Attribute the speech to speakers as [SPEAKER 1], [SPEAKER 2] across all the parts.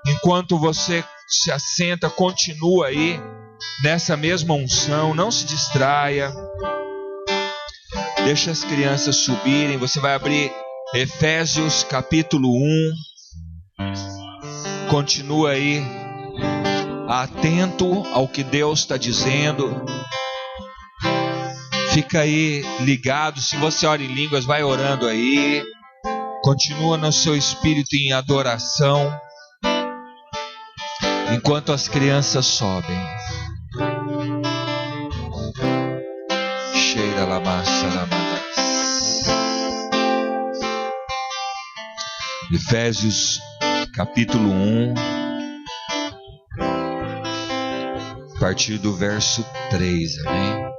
[SPEAKER 1] Enquanto você se assenta, continua aí nessa mesma unção, não se distraia. Deixa as crianças subirem. Você vai abrir Efésios capítulo 1. Continua aí atento ao que Deus está dizendo. Fica aí ligado. Se você ora em línguas, vai orando aí. Continua no seu espírito em adoração, enquanto as crianças sobem. Cheira la massa la madas. Efésios capítulo 1, a partir do verso 3, amém?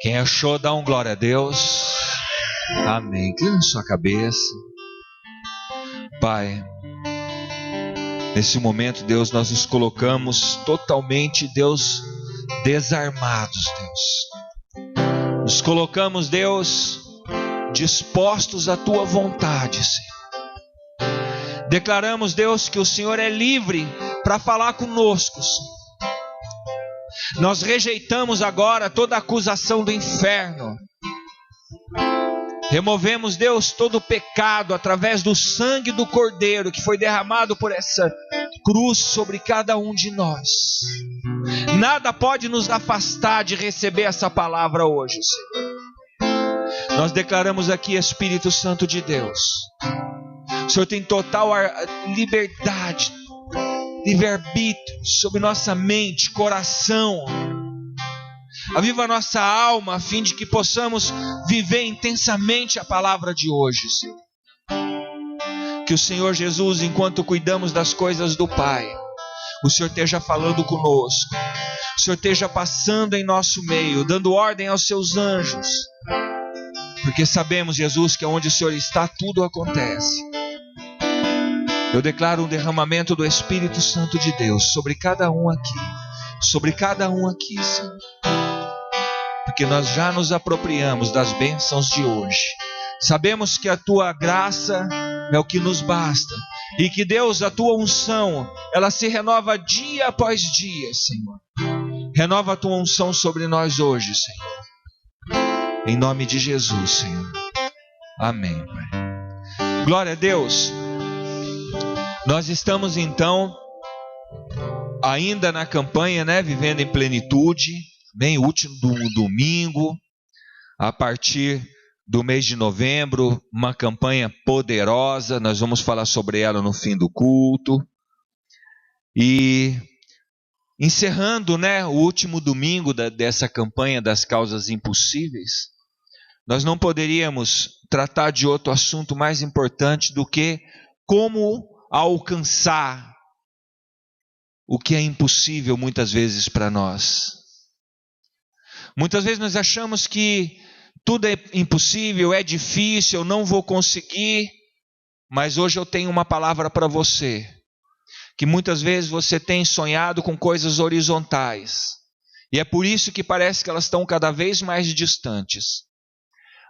[SPEAKER 1] Quem achou, dá um glória a Deus. Amém. Inclina sua cabeça. Pai, nesse momento, Deus, nós nos colocamos totalmente, Deus, desarmados, Deus. Nos colocamos, Deus, dispostos à Tua vontade, Senhor. Declaramos, Deus, que o Senhor é livre para falar conosco, Senhor. Nós rejeitamos agora toda acusação do inferno. Removemos, Deus, todo o pecado através do sangue do Cordeiro que foi derramado por essa cruz sobre cada um de nós. Nada pode nos afastar de receber essa palavra hoje, Senhor. Nós declaramos aqui, Espírito Santo de Deus, o Senhor tem total liberdade, livre-arbítrio sobre nossa mente, coração. Aviva a nossa alma, a fim de que possamos viver intensamente a palavra de hoje, Senhor. Que o Senhor Jesus, enquanto cuidamos das coisas do Pai, o Senhor esteja falando conosco. O Senhor esteja passando em nosso meio, dando ordem aos seus anjos. Porque sabemos, Jesus, que onde o Senhor está, tudo acontece. Eu declaro um derramamento do Espírito Santo de Deus sobre cada um aqui. Sobre cada um aqui, Senhor. Porque nós já nos apropriamos das bênçãos de hoje. Sabemos que a Tua graça é o que nos basta. E que, Deus, a Tua unção, ela se renova dia após dia, Senhor. Renova a Tua unção sobre nós hoje, Senhor. Em nome de Jesus, Senhor. Amém, Pai. Glória a Deus. Nós estamos, então, ainda na campanha, né? Vivendo em plenitude. Bem, último domingo, a partir do mês de novembro, uma campanha poderosa, nós vamos falar sobre ela no fim do culto. E encerrando, né, o último domingo dessa campanha das causas impossíveis, nós não poderíamos tratar de outro assunto mais importante do que como alcançar o que é impossível muitas vezes para nós. Muitas vezes nós achamos que tudo é impossível, é difícil, eu não vou conseguir. Mas hoje eu tenho uma palavra para você. Que muitas vezes você tem sonhado com coisas horizontais. E é por isso que parece que elas estão cada vez mais distantes.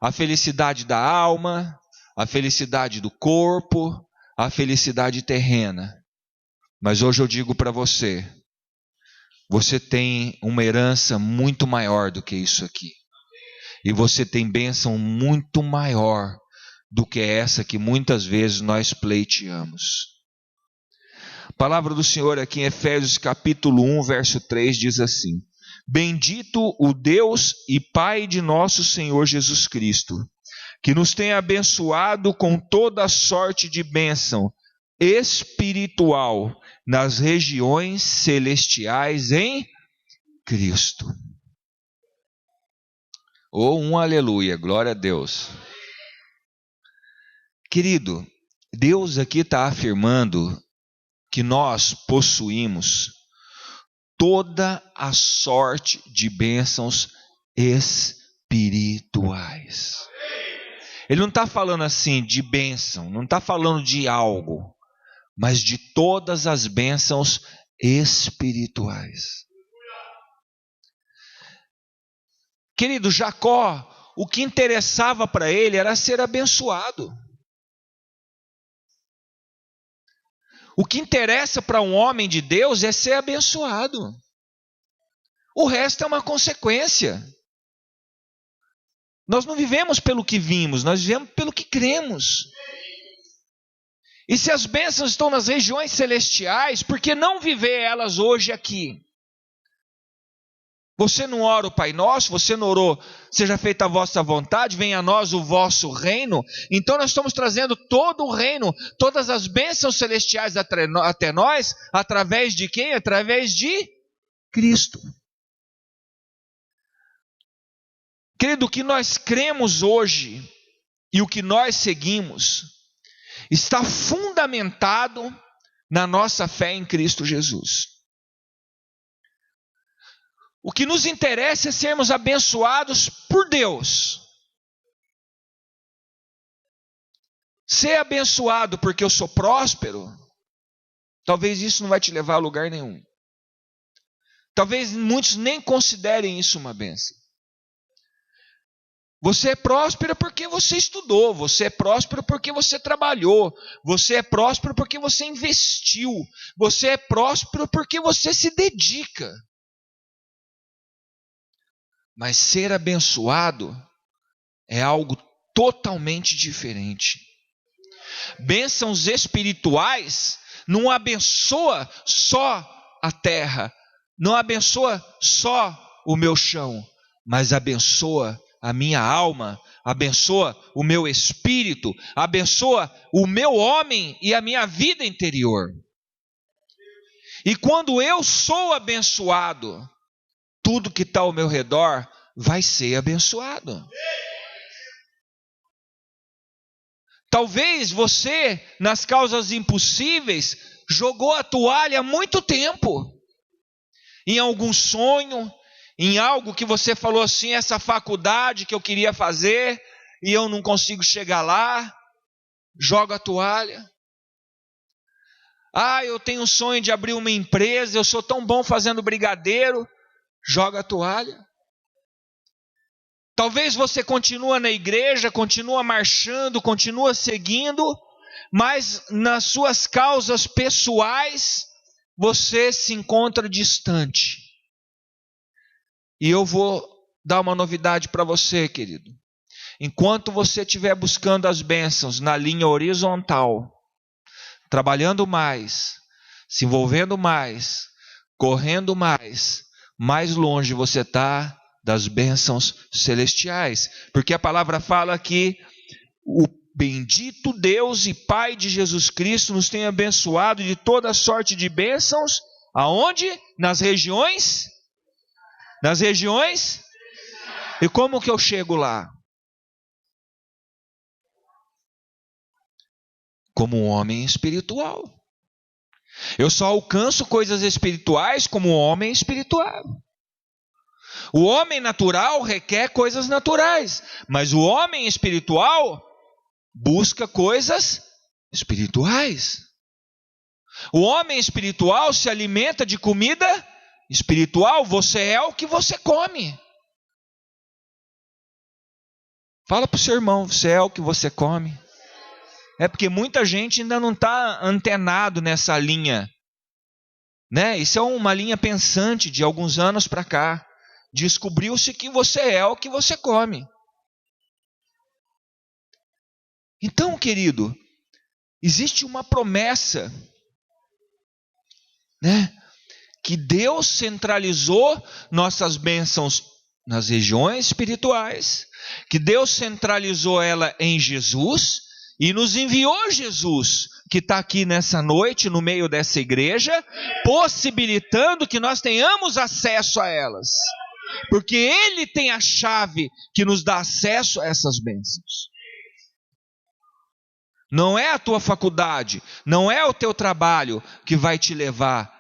[SPEAKER 1] A felicidade da alma, a felicidade do corpo, a felicidade terrena. Mas hoje eu digo para você, você tem uma herança muito maior do que isso aqui. E você tem bênção muito maior do que essa que muitas vezes nós pleiteamos. A palavra do Senhor aqui em Efésios capítulo 1, verso 3 diz assim: Bendito o Deus e Pai de nosso Senhor Jesus Cristo, que nos tem abençoado com toda sorte de bênção espiritual nas regiões celestiais em Cristo. Ou um aleluia, glória a Deus. Querido, Deus aqui está afirmando que nós possuímos toda a sorte de bênçãos espirituais. Ele não está falando assim de bênção, não está falando de algo, mas de todas as bênçãos espirituais. Querido, Jacó, o que interessava para ele era ser abençoado. O que interessa para um homem de Deus é ser abençoado. O resto é uma consequência. Nós não vivemos pelo que vimos, nós vivemos pelo que cremos. E se as bênçãos estão nas regiões celestiais, por que não viver elas hoje aqui? Você não ora o Pai Nosso, você não orou, seja feita a vossa vontade, venha a nós o vosso reino. Então nós estamos trazendo todo o reino, todas as bênçãos celestiais até nós, através de quem? Através de Cristo. Querido, o que nós cremos hoje e o que nós seguimos está fundamentado na nossa fé em Cristo Jesus. O que nos interessa é sermos abençoados por Deus. Ser abençoado porque eu sou próspero, talvez isso não vai te levar a lugar nenhum. Talvez muitos nem considerem isso uma bênção. Você é próspero porque você estudou, você é próspero porque você trabalhou, você é próspero porque você investiu, você é próspero porque você se dedica. Mas ser abençoado é algo totalmente diferente. Bênçãos espirituais não abençoa só a terra, não abençoa só o meu chão, mas abençoa a minha alma, abençoa o meu espírito, abençoa o meu homem e a minha vida interior. E quando eu sou abençoado, tudo que está ao meu redor vai ser abençoado. Talvez você, nas causas impossíveis, jogou a toalha há muito tempo. Em algum sonho, em algo que você falou assim, essa faculdade que eu queria fazer, e eu não consigo chegar lá, joga a toalha. Ah, eu tenho um sonho de abrir uma empresa, eu sou tão bom fazendo brigadeiro, joga a toalha. Talvez você continue na igreja, continua marchando, continua seguindo, mas nas suas causas pessoais, você se encontra distante. E eu vou dar uma novidade para você, querido. Enquanto você estiver buscando as bênçãos na linha horizontal, trabalhando mais, se envolvendo mais, correndo mais longe você está das bênçãos celestiais. Porque a palavra fala que o bendito Deus e Pai de Jesus Cristo nos tem abençoado de toda sorte de bênçãos. Aonde? Nas regiões? Nas regiões? E como que eu chego lá? Como um homem espiritual. Eu só alcanço coisas espirituais como homem espiritual. O homem natural requer coisas naturais, mas o homem espiritual busca coisas espirituais. O homem espiritual se alimenta de comida espiritual. Você é o que você come. Fala para o seu irmão, você é o que você come. É porque muita gente ainda não está antenado nessa linha, né? Isso é uma linha pensante de alguns anos para cá. Descobriu-se que você é o que você come. Então, querido, existe uma promessa, né? Que Deus centralizou nossas bênçãos nas regiões espirituais, que Deus centralizou ela em Jesus e nos enviou Jesus, que está aqui nessa noite, no meio dessa igreja, possibilitando que nós tenhamos acesso a elas. Porque Ele tem a chave que nos dá acesso a essas bênçãos. Não é a tua faculdade, não é o teu trabalho que vai te levar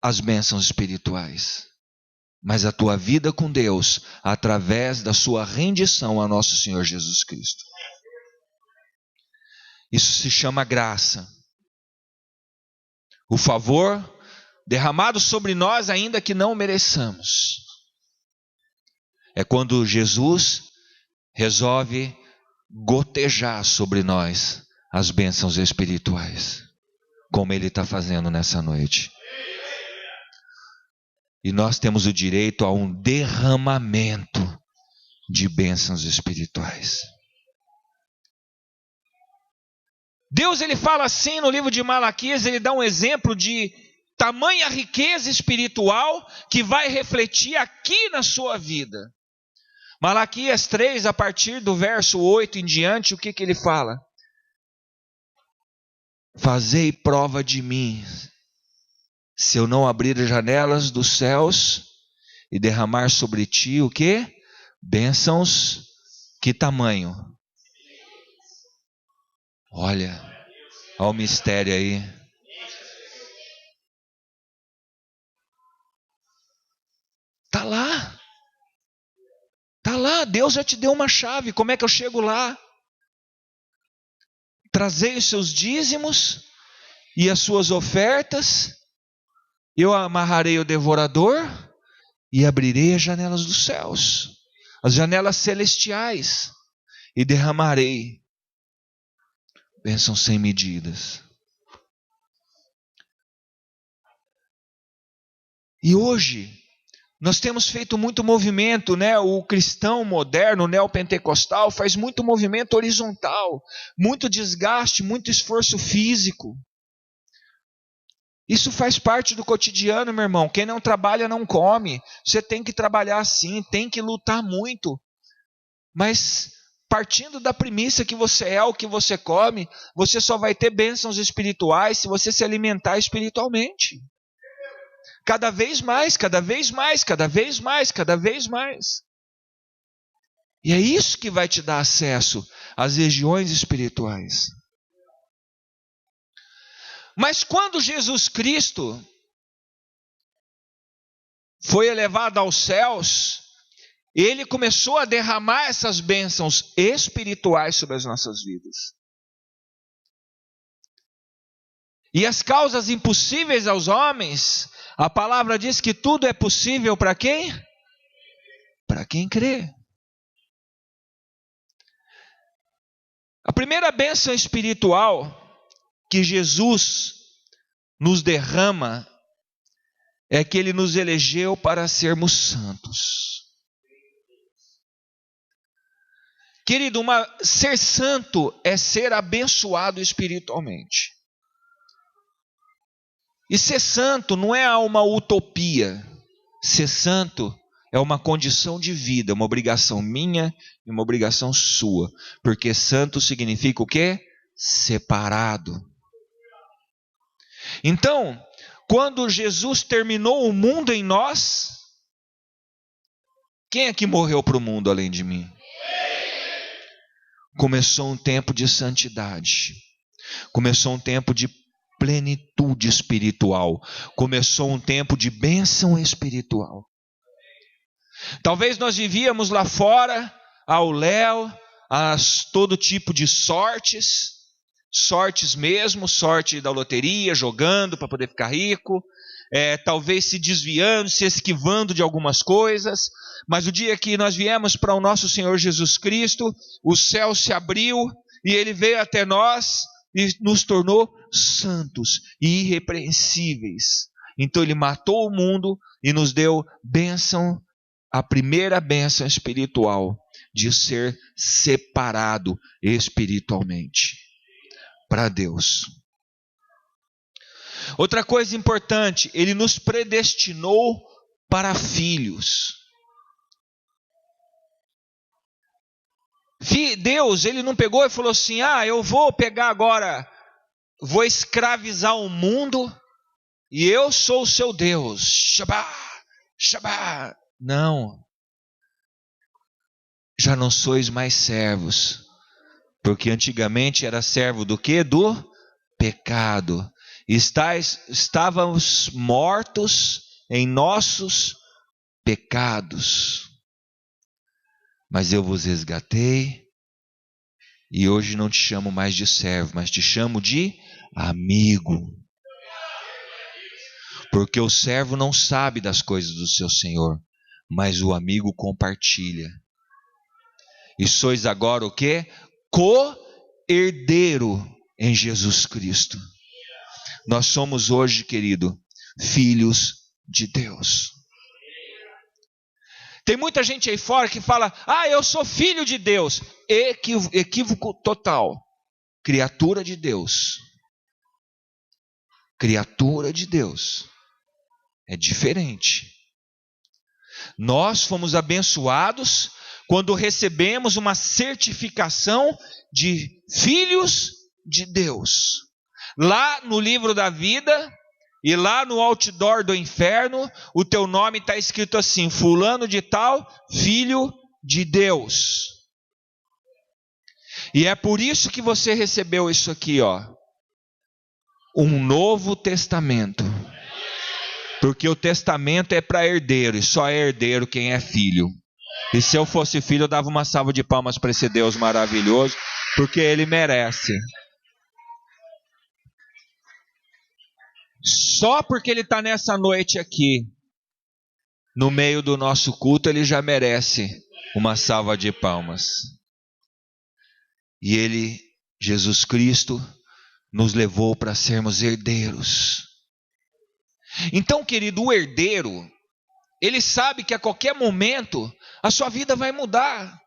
[SPEAKER 1] às bênçãos espirituais, mas a tua vida com Deus, através da sua rendição a nosso Senhor Jesus Cristo. Isso se chama graça. O favor derramado sobre nós ainda que não mereçamos. É quando Jesus resolve gotejar sobre nós as bênçãos espirituais. como Ele está fazendo nessa noite. E nós temos o direito a um derramamento de bênçãos espirituais. Deus, Ele fala assim no livro de Malaquias, Ele dá um exemplo de tamanha riqueza espiritual que vai refletir aqui na sua vida. Malaquias 3, a partir do verso 8 em diante, o que Ele fala? Fazei prova de mim, se eu não abrir as janelas dos céus e derramar sobre ti o quê? Bênçãos, que tamanho? Olha o mistério aí. Está lá. Está lá, Deus já te deu uma chave. Como é que eu chego lá? Trazei os seus dízimos e as suas ofertas, eu amarrarei o devorador e abrirei as janelas dos céus, as janelas celestiais, e derramarei bênçãos sem medidas. E hoje nós temos feito muito movimento, né? O cristão moderno, o neopentecostal, faz muito movimento horizontal, muito desgaste, muito esforço físico. Isso faz parte do cotidiano, meu irmão. Quem não trabalha não come. Você tem que trabalhar sim, tem que lutar muito. Mas partindo da premissa que você é o que você come, você só vai ter bênçãos espirituais se você se alimentar espiritualmente. Cada vez mais, cada vez mais, cada vez mais, cada vez mais. E é isso que vai te dar acesso às regiões espirituais. Mas quando Jesus Cristo foi elevado aos céus, Ele começou a derramar essas bênçãos espirituais sobre as nossas vidas. E as causas impossíveis aos homens, a palavra diz que tudo é possível para quem? Para quem crê. A primeira bênção espiritual que Jesus nos derrama é que Ele nos elegeu para sermos santos. Querido, ser santo é ser abençoado espiritualmente. E ser santo não é uma utopia. Ser santo é uma condição de vida, uma obrigação minha e uma obrigação sua. Porque santo significa o quê? Separado. Então, quando Jesus terminou o mundo em nós, quem é que morreu para o mundo além de mim? Começou um tempo de santidade. Começou um tempo de plenitude espiritual. Começou um tempo de bênção espiritual. Talvez nós vivíamos lá fora, ao léu, todo tipo de sortes mesmo, sorte da loteria, jogando para poder ficar rico, talvez se desviando, se esquivando de algumas coisas, mas o dia que nós viemos para o nosso Senhor Jesus Cristo, o céu se abriu e Ele veio até nós e nos tornou santos e irrepreensíveis. Então Ele matou o mundo e nos deu bênção, a primeira bênção espiritual de ser separado espiritualmente para Deus. Outra coisa importante, Ele nos predestinou para filhos. Deus, Ele não pegou e falou assim, eu vou pegar agora, vou escravizar o mundo e eu sou o seu Deus. Shabá. Não. Já não sois mais servos. Porque antigamente era servo do quê? Do pecado. Estávamos mortos em nossos pecados. Mas eu vos resgatei e hoje não te chamo mais de servo, mas te chamo de amigo. Porque o servo não sabe das coisas do seu senhor, mas o amigo compartilha. E sois agora o quê? Co-herdeiro em Jesus Cristo. Nós somos hoje, querido, filhos de Deus. Tem muita gente aí fora que fala: eu sou filho de Deus. Equívoco total. Criatura de Deus. Criatura de Deus. É diferente. Nós fomos abençoados quando recebemos uma certificação de filhos de Deus. Lá no livro da vida e lá no outdoor do inferno, o teu nome está escrito assim: fulano de tal, filho de Deus. E é por isso que você recebeu isso aqui, ó, um novo testamento. Porque o testamento é para herdeiro, e só é herdeiro quem é filho. E se eu fosse filho, eu dava uma salva de palmas para esse Deus maravilhoso, porque ele merece. Só porque ele está nessa noite aqui, no meio do nosso culto, ele já merece uma salva de palmas. E ele, Jesus Cristo, nos levou para sermos herdeiros. Então, querido, o herdeiro, ele sabe que a qualquer momento a sua vida vai mudar.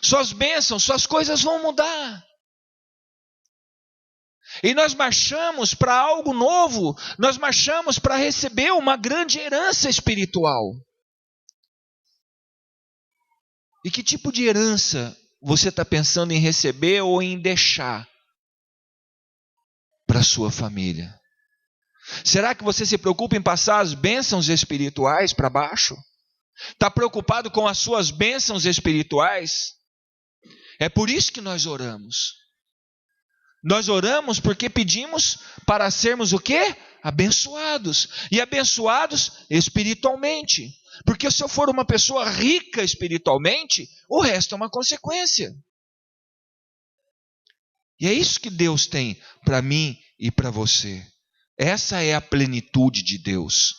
[SPEAKER 1] Suas bênçãos, suas coisas vão mudar. E nós marchamos para algo novo, nós marchamos para receber uma grande herança espiritual. E que tipo de herança você está pensando em receber ou em deixar para a sua família? Será que você se preocupa em passar as bênçãos espirituais para baixo? Está preocupado com as suas bênçãos espirituais? É por isso que nós oramos. Nós oramos porque pedimos para sermos o quê? Abençoados. E abençoados espiritualmente. Porque se eu for uma pessoa rica espiritualmente, o resto é uma consequência. E é isso que Deus tem para mim e para você. Essa é a plenitude de Deus.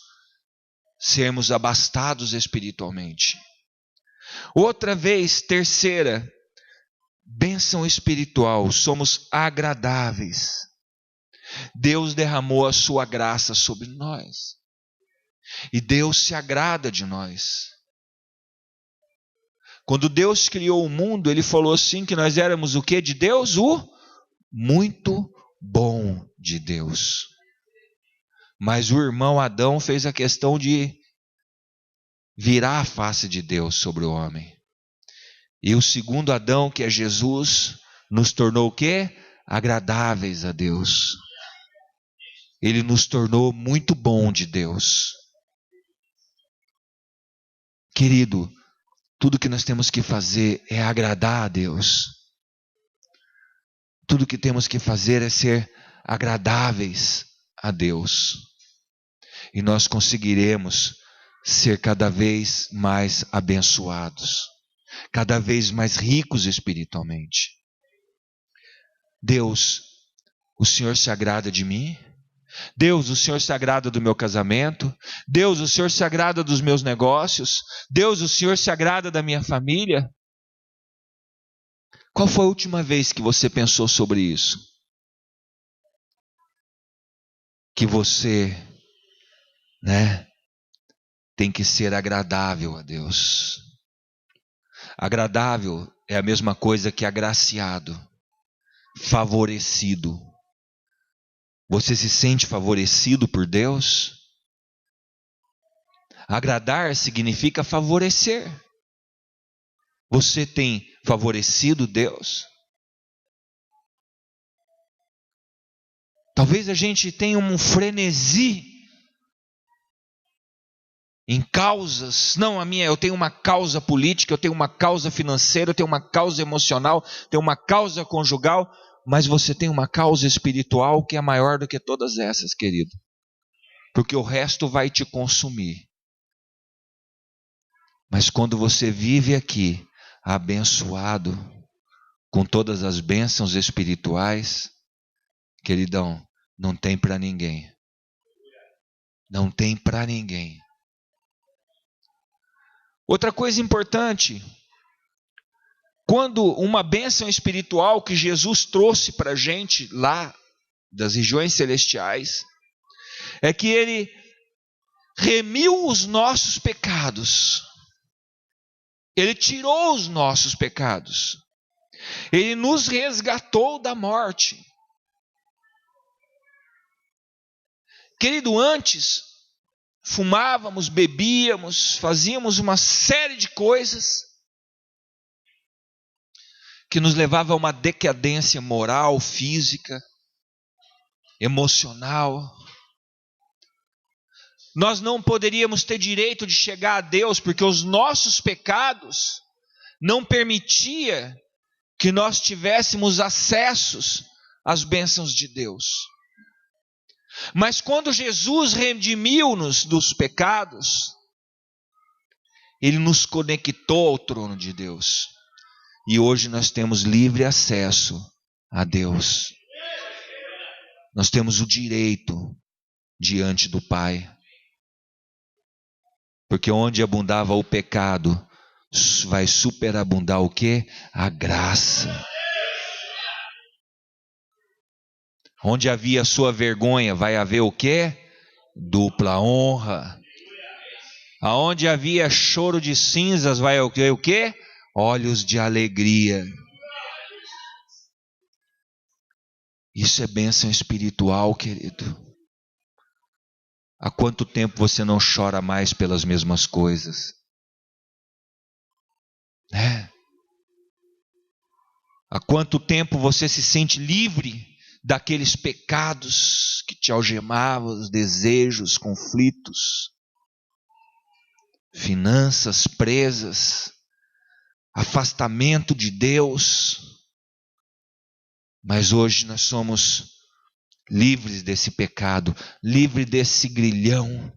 [SPEAKER 1] Sermos abastados espiritualmente. Outra vez, terceira, bênção espiritual, somos agradáveis. Deus derramou a sua graça sobre nós. E Deus se agrada de nós. Quando Deus criou o mundo, Ele falou assim que nós éramos o que de Deus? O muito bom de Deus. Mas o irmão Adão fez a questão de virar a face de Deus sobre o homem. E o segundo Adão, que é Jesus, nos tornou o quê? Agradáveis a Deus. Ele nos tornou muito bom de Deus. Querido, tudo que nós temos que fazer é agradar a Deus. Tudo que temos que fazer é ser agradáveis a Deus. E nós conseguiremos ser cada vez mais abençoados. Cada vez mais ricos espiritualmente. Deus, o Senhor se agrada de mim? Deus, o Senhor se agrada do meu casamento? Deus, o Senhor se agrada dos meus negócios? Deus, o Senhor se agrada da minha família? Qual foi a última vez que você pensou sobre isso? Que você, tem que ser agradável a Deus. Agradável é a mesma coisa que agraciado, favorecido. Você se sente favorecido por Deus? Agradar significa favorecer. Você tem favorecido Deus? Talvez a gente tenha um frenesi em causas. Não, eu tenho uma causa política, eu tenho uma causa financeira, eu tenho uma causa emocional, eu tenho uma causa conjugal, mas você tem uma causa espiritual que é maior do que todas essas, querido. Porque o resto vai te consumir. Mas quando você vive aqui, abençoado, com todas as bênçãos espirituais, queridão, não tem para ninguém. Não tem para ninguém. Outra coisa importante, quando uma bênção espiritual que Jesus trouxe para a gente lá das regiões celestiais, é que Ele remiu os nossos pecados. Ele tirou os nossos pecados. Ele nos resgatou da morte. Querido, antes fumávamos, bebíamos, fazíamos uma série de coisas que nos levava a uma decadência moral, física, emocional. Nós não poderíamos ter direito de chegar a Deus, porque os nossos pecados não permitiam que nós tivéssemos acessos às bênçãos de Deus. Mas quando Jesus redimiu-nos dos pecados, Ele nos conectou ao trono de Deus. E hoje nós temos livre acesso a Deus. Nós temos o direito diante do Pai. Porque onde abundava o pecado, vai superabundar o quê? A graça. Onde havia sua vergonha, vai haver o quê? Dupla honra. Aonde havia choro de cinzas, vai haver o quê? Olhos de alegria. Isso é bênção espiritual, querido. Há quanto tempo você não chora mais pelas mesmas coisas? Há quanto tempo você se sente livre daqueles pecados que te algemavam, os desejos, conflitos, finanças presas, afastamento de Deus? Mas hoje nós somos livres desse pecado, livres desse grilhão.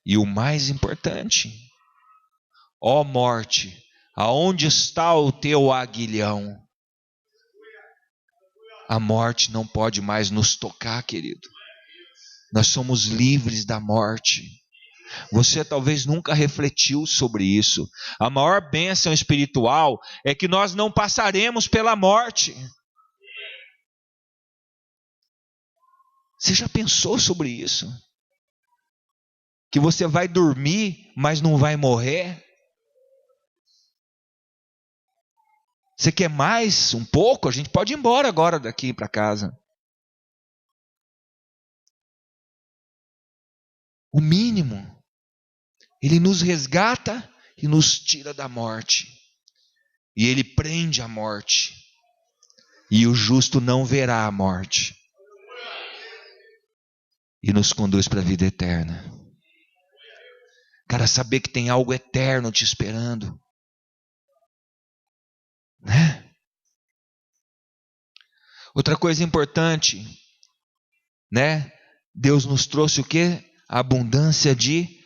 [SPEAKER 1] E o mais importante, ó morte, aonde está o teu aguilhão? A morte não pode mais nos tocar, querido. Nós somos livres da morte. Você talvez nunca refletiu sobre isso. A maior bênção espiritual é que nós não passaremos pela morte. Você já pensou sobre isso? Que você vai dormir, mas não vai morrer? Você quer mais um pouco? A gente pode ir embora agora daqui para casa. O mínimo. Ele nos resgata e nos tira da morte. E Ele prende a morte. E o justo não verá a morte. E nos conduz para a vida eterna. Cara, saber que tem algo eterno te esperando. Né? Outra coisa importante, né? Deus nos trouxe o quê? A abundância de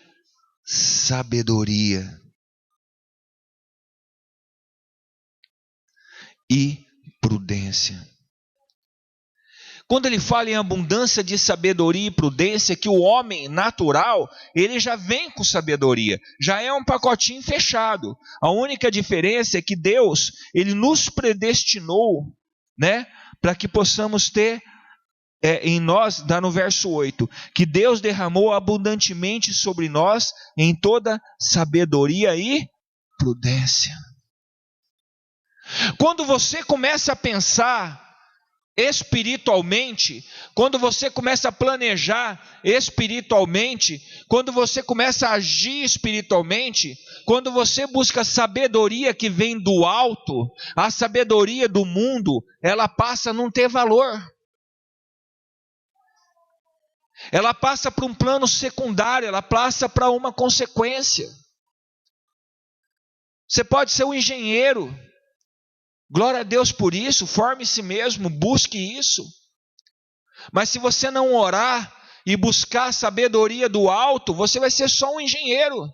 [SPEAKER 1] sabedoria e prudência. Quando ele fala em abundância de sabedoria e prudência, que o homem natural, ele já vem com sabedoria, já é um pacotinho fechado. A única diferença é que Deus, ele nos predestinou, né, para que possamos ter em nós, dá no verso 8, que Deus derramou abundantemente sobre nós em toda sabedoria e prudência. Quando você começa a pensar espiritualmente, quando você começa a planejar espiritualmente, quando você começa a agir espiritualmente, quando você busca sabedoria que vem do alto, a sabedoria do mundo, ela passa a não ter valor. Ela passa para um plano secundário, ela passa para uma consequência. Você pode ser um engenheiro, glória a Deus por isso, forme-se mesmo, busque isso. Mas se você não orar e buscar a sabedoria do alto, você vai ser só um engenheiro,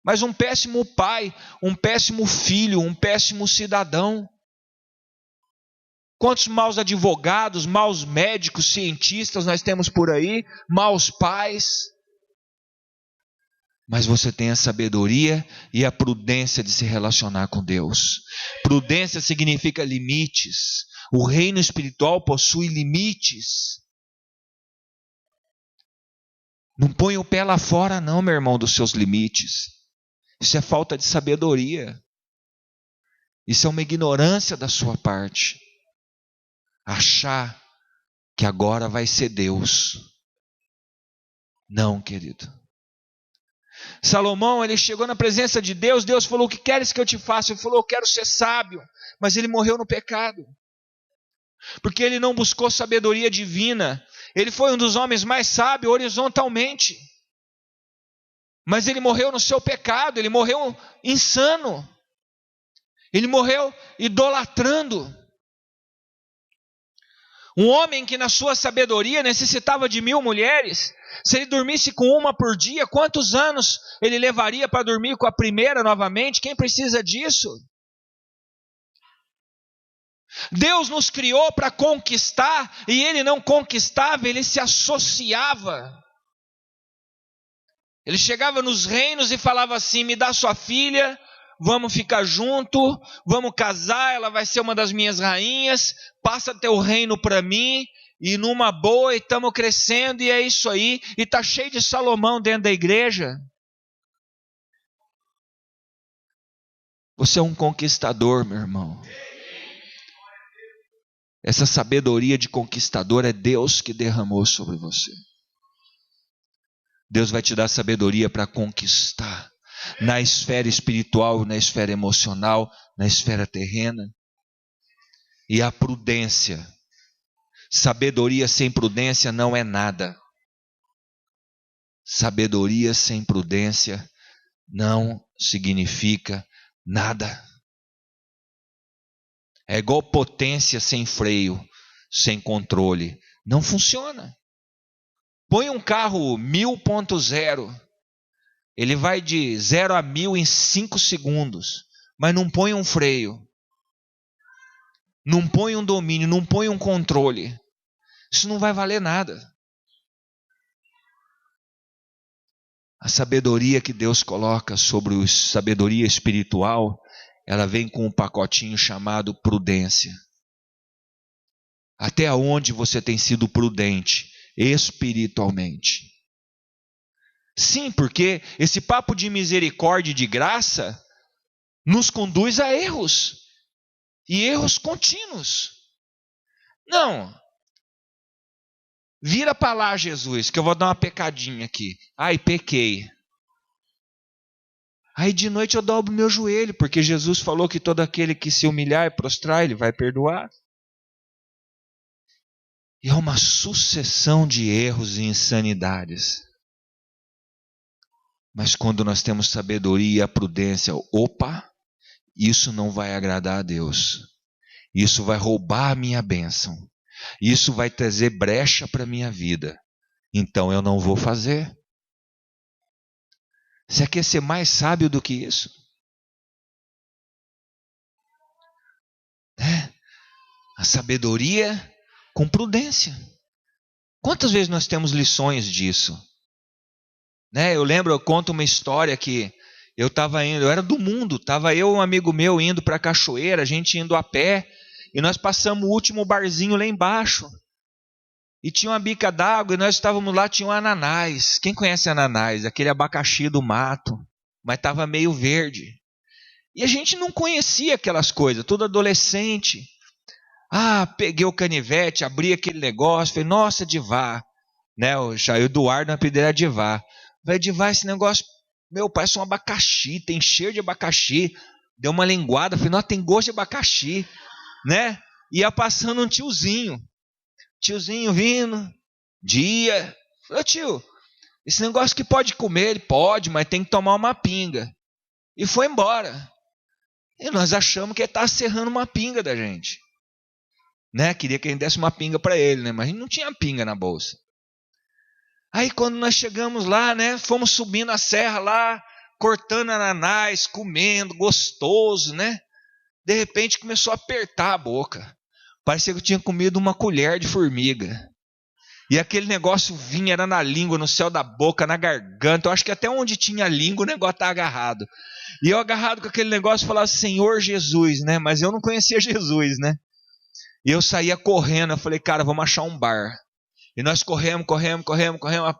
[SPEAKER 1] mas um péssimo pai, um péssimo filho, um péssimo cidadão. Quantos maus advogados, maus médicos, cientistas nós temos por aí, maus pais. Mas você tem a sabedoria e a prudência de se relacionar com Deus. Prudência significa limites. O reino espiritual possui limites. Não põe o pé lá fora não, meu irmão, dos seus limites. Isso é falta de sabedoria. Isso é uma ignorância da sua parte. Achar que agora vai ser Deus. Não, querido. Salomão, ele chegou na presença de Deus. Deus falou: o que queres que eu te faça? Ele falou: eu quero ser sábio. Mas ele morreu no pecado. Porque ele não buscou sabedoria divina. Ele foi um dos homens mais sábios horizontalmente. Mas ele morreu no seu pecado. Ele morreu insano. Ele morreu idolatrando. Um homem que na sua sabedoria necessitava de 1000 mulheres. Se ele dormisse com uma por dia, quantos anos ele levaria para dormir com a primeira novamente? Quem precisa disso? Deus nos criou para conquistar, e ele não conquistava, ele se associava. Ele chegava nos reinos e falava assim: me dá sua filha, vamos ficar junto, vamos casar, ela vai ser uma das minhas rainhas, passa teu reino para mim, e numa boa, e estamos crescendo, e é isso aí. E está cheio de Salomão dentro da igreja. Você é um conquistador, meu irmão. Essa sabedoria de conquistador é Deus que derramou sobre você. Deus vai te dar sabedoria para conquistar. Na esfera espiritual, na esfera emocional, na esfera terrena. E a prudência. Sabedoria sem prudência não é nada. Sabedoria sem prudência não significa nada. É igual potência sem freio, sem controle. Não funciona. Põe um carro 1000.0. Ele vai de 0 a 1000 em 5 segundos. Mas não põe um freio. Não põe um domínio, não põe um controle. Isso não vai valer nada. A sabedoria que Deus coloca sobre a sabedoria espiritual, ela vem com um pacotinho chamado prudência. Até onde você tem sido prudente espiritualmente? Sim, porque esse papo de misericórdia e de graça nos conduz a erros. E erros contínuos. Não. Vira para lá, Jesus, que eu vou dar uma pecadinha aqui. Ai, pequei. Aí de noite eu dobro meu joelho, porque Jesus falou que todo aquele que se humilhar e prostrar, Ele vai perdoar. E é uma sucessão de erros e insanidades. Mas quando nós temos sabedoria e a prudência, opa, isso não vai agradar a Deus. Isso vai roubar a minha bênção. Isso vai trazer brecha para a minha vida. Então eu não vou fazer. Você quer ser mais sábio do que isso? A sabedoria com prudência. Quantas vezes nós temos lições disso? Eu lembro, eu conto uma história que eu estava indo, eu era do mundo, estava eu e um amigo meu indo para a cachoeira, a gente indo a pé, e nós passamos o último barzinho lá embaixo. E tinha uma bica d'água, e nós estávamos lá, tinha um ananás. Quem conhece ananás? Aquele abacaxi do mato, mas estava meio verde. E a gente não conhecia aquelas coisas, tudo adolescente. Peguei o canivete, abri aquele negócio, falei, nossa, Divá. O Eduardo na pedreira Divá. Falei, Divá, esse negócio, meu, parece um abacaxi, tem cheiro de abacaxi. Deu uma linguada, falei, nossa, tem gosto de abacaxi. Ia passando um tiozinho vindo, dia. Falei, tio, esse negócio que pode comer, ele pode, mas tem que tomar uma pinga. E foi embora. E nós achamos que ele estava serrando uma pinga da gente. Queria que a gente desse uma pinga para ele, mas a gente não tinha pinga na bolsa. Aí quando nós chegamos lá, fomos subindo a serra lá, cortando ananás, comendo, gostoso, De repente começou a apertar a boca. Parecia que eu tinha comido uma colher de formiga. E aquele negócio vinha, era na língua, no céu da boca, na garganta. Eu acho que até onde tinha língua o negócio estava agarrado. E eu agarrado com aquele negócio falava, Senhor Jesus, Mas eu não conhecia Jesus, E eu saía correndo, eu falei, cara, vamos achar um bar. E nós corremos,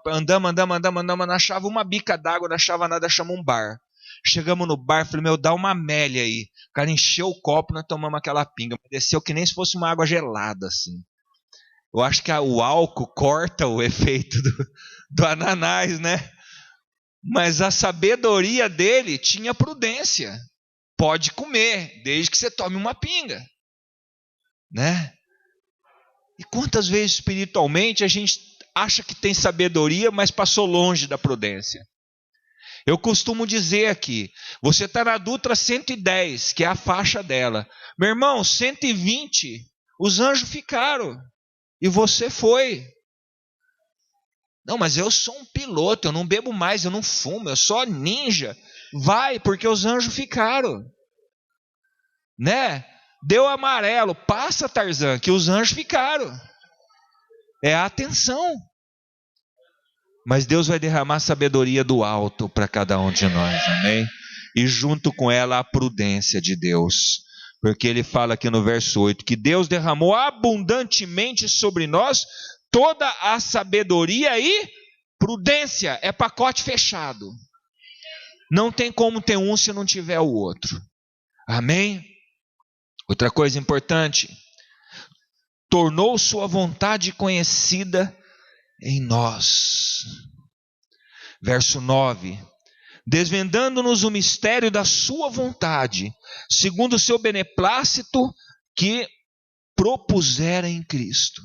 [SPEAKER 1] andamos, não achava uma bica d'água, não achava nada, achamos um bar. Chegamos no bar, falei, meu, dá uma Amélia aí. O cara encheu o copo, nós tomamos aquela pinga. Desceu que nem se fosse uma água gelada, assim. Eu acho que o álcool corta o efeito do ananás, né? Mas a sabedoria dele tinha prudência. Pode comer, desde que você tome uma pinga. Né? E quantas vezes espiritualmente a gente acha que tem sabedoria, mas passou longe da prudência? Eu costumo dizer aqui, você está na Dutra 110, que é a faixa dela. Meu irmão, 120, os anjos ficaram. E você foi. Não, mas eu sou um piloto, eu não bebo mais, eu não fumo, eu sou ninja. Vai, porque os anjos ficaram. Né? Deu amarelo, passa, Tarzan, que os anjos ficaram. É a atenção. Mas Deus vai derramar sabedoria do alto para cada um de nós, amém? E junto com ela a prudência de Deus. Porque ele fala aqui no verso 8, que Deus derramou abundantemente sobre nós toda a sabedoria e prudência. É pacote fechado. Não tem como ter um se não tiver o outro. Amém? Outra coisa importante, tornou sua vontade conhecida em nós. Verso 9, desvendando-nos o mistério da sua vontade, segundo o seu beneplácito que propusera em Cristo.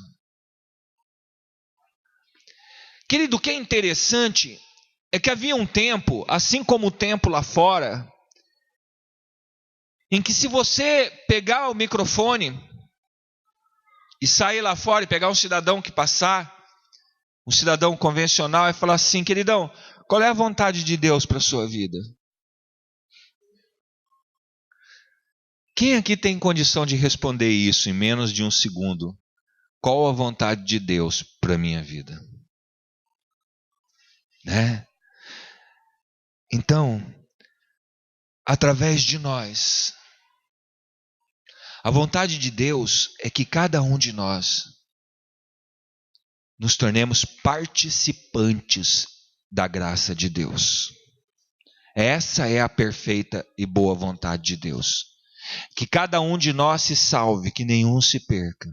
[SPEAKER 1] Querido, o que é interessante é que havia um tempo, assim como o tempo lá fora, em que se você pegar o microfone e sair lá fora e pegar um cidadão que passar, um cidadão convencional, e falar assim, queridão, qual é a vontade de Deus para a sua vida? Quem aqui tem condição de responder isso em menos de um segundo? Qual a vontade de Deus para a minha vida? Né? Então, através de nós, a vontade de Deus é que cada um de nós nos tornemos participantes da graça de Deus. Essa é a perfeita e boa vontade de Deus. Que cada um de nós se salve, que nenhum se perca.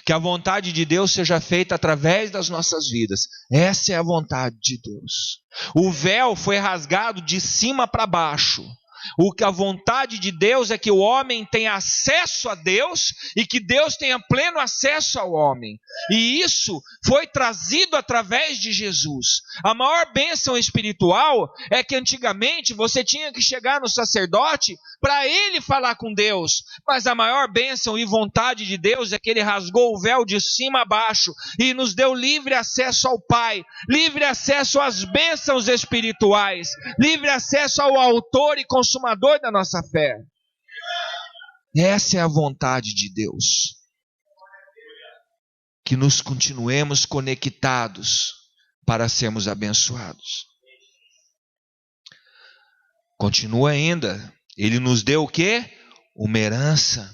[SPEAKER 1] Que a vontade de Deus seja feita através das nossas vidas. Essa é a vontade de Deus. O véu foi rasgado de cima para baixo. A vontade de Deus é que o homem tenha acesso a Deus e que Deus tenha pleno acesso ao homem. E isso foi trazido através de Jesus. A maior bênção espiritual é que antigamente você tinha que chegar no sacerdote para ele falar com Deus. Mas a maior bênção e vontade de Deus é que ele rasgou o véu de cima a baixo e nos deu livre acesso ao Pai, livre acesso às bênçãos espirituais, livre acesso ao autor e consumador da nossa fé. Essa é a vontade de Deus. Que nos continuemos conectados para sermos abençoados. Continua ainda. Ele nos deu o quê? Uma herança.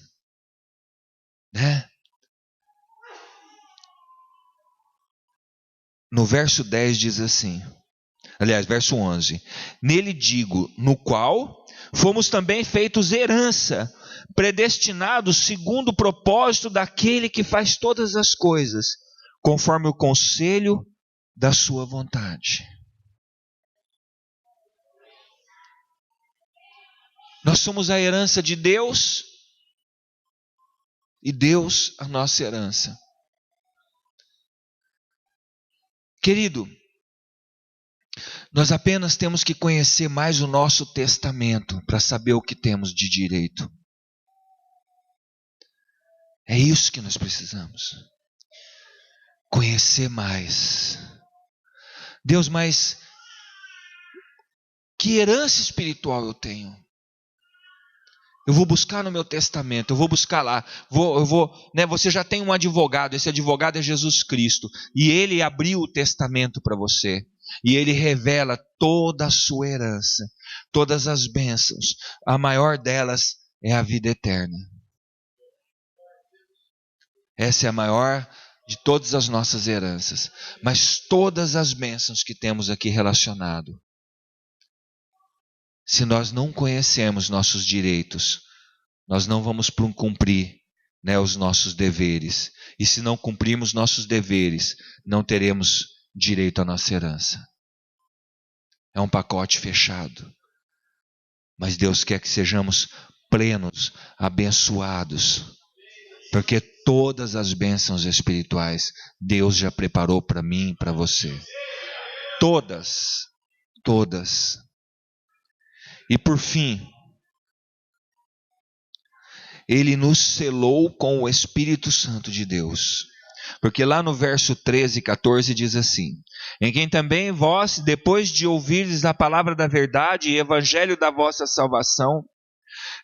[SPEAKER 1] Né? No verso 10 diz assim. Aliás, verso 11. Nele digo, no qual fomos também feitos herança, predestinados segundo o propósito daquele que faz todas as coisas, conforme o conselho da sua vontade. Nós somos a herança de Deus e Deus a nossa herança. Querido, nós apenas temos que conhecer mais o nosso testamento para saber o que temos de direito. É isso que nós precisamos. Conhecer mais. Deus, mas que herança espiritual eu tenho? Eu vou buscar no meu testamento, eu vou buscar lá. Você já tem um advogado, esse advogado é Jesus Cristo. E ele abriu o testamento para você. E ele revela toda a sua herança, todas as bênçãos. A maior delas é a vida eterna. Essa é a maior de todas as nossas heranças. Mas todas as bênçãos que temos aqui relacionado, se nós não conhecemos nossos direitos, nós não vamos cumprir, né, os nossos deveres. E se não cumprirmos nossos deveres, não teremos direito à nossa herança. É um pacote fechado. Mas Deus quer que sejamos plenos, abençoados. Porque todas as bênçãos espirituais Deus já preparou para mim e para você. Todas. Todas. E por fim, Ele nos selou com o Espírito Santo de Deus. Porque lá no verso 13 e 14 diz assim: em quem também vós, depois de ouvirdes a palavra da verdade e evangelho da vossa salvação,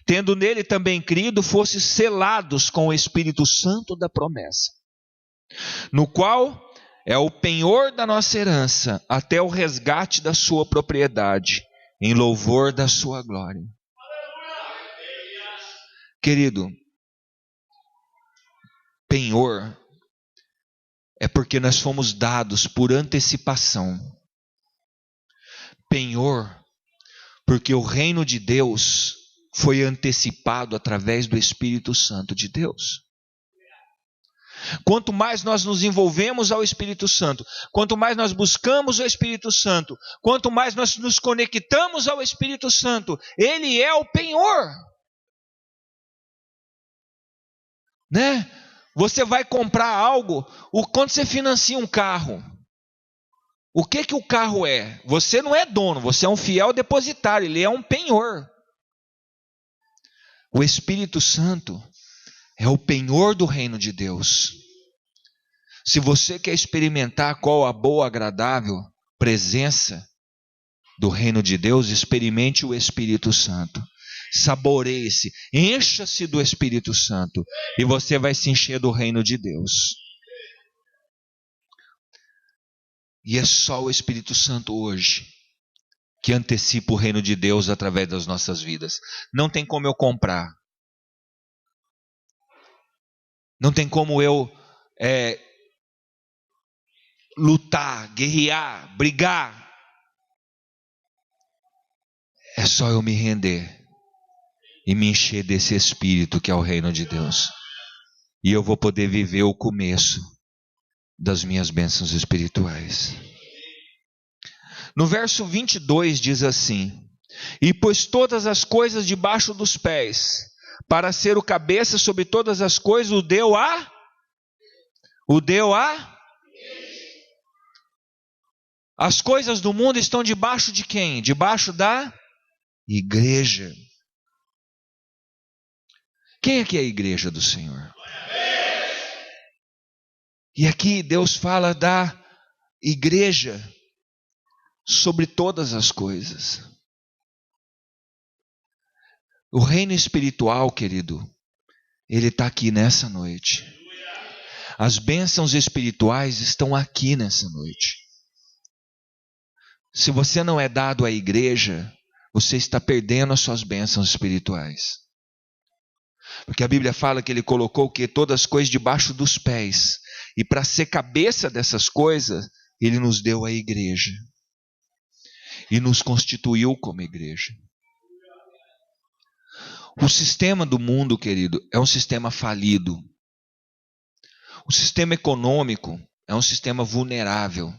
[SPEAKER 1] tendo nele também crido, fostes selados com o Espírito Santo da promessa, no qual é o penhor da nossa herança, até o resgate da sua propriedade, em louvor da sua glória. Querido, penhor é porque nós fomos dados por antecipação. Penhor, porque o reino de Deus foi antecipado através do Espírito Santo de Deus. Quanto mais nós nos envolvemos ao Espírito Santo, quanto mais nós buscamos o Espírito Santo, quanto mais nós nos conectamos ao Espírito Santo, Ele é o penhor. Né? Você vai comprar algo, quando você financia um carro, o que o carro é? Você não é dono, você é um fiel depositário, ele é um penhor. O Espírito Santo é o penhor do reino de Deus. Se você quer experimentar qual a boa, agradável presença do reino de Deus, experimente o Espírito Santo. Saboreie-se, encha-se do Espírito Santo e você vai se encher do reino de Deus. E é só o Espírito Santo hoje que antecipa o reino de Deus através das nossas vidas. Não tem como eu comprar. Não tem como eu lutar, guerrear, brigar. É só eu me render e me encher desse Espírito que é o reino de Deus. E eu vou poder viver o começo das minhas bênçãos espirituais. No verso 22 diz assim: e pôs todas as coisas debaixo dos pés, para ser o cabeça sobre todas as coisas, o deu a. As coisas do mundo estão debaixo de quem? Debaixo da igreja. Quem é que é a igreja do Senhor? E aqui Deus fala da igreja sobre todas as coisas. O reino espiritual, querido, ele está aqui nessa noite. As bênçãos espirituais estão aqui nessa noite. Se você não é dado à igreja, você está perdendo as suas bênçãos espirituais. Porque a Bíblia fala que Ele colocou que todas as coisas debaixo dos pés. E para ser cabeça dessas coisas, Ele nos deu a igreja. E nos constituiu como igreja. O sistema do mundo, querido, é um sistema falido. O sistema econômico é um sistema vulnerável.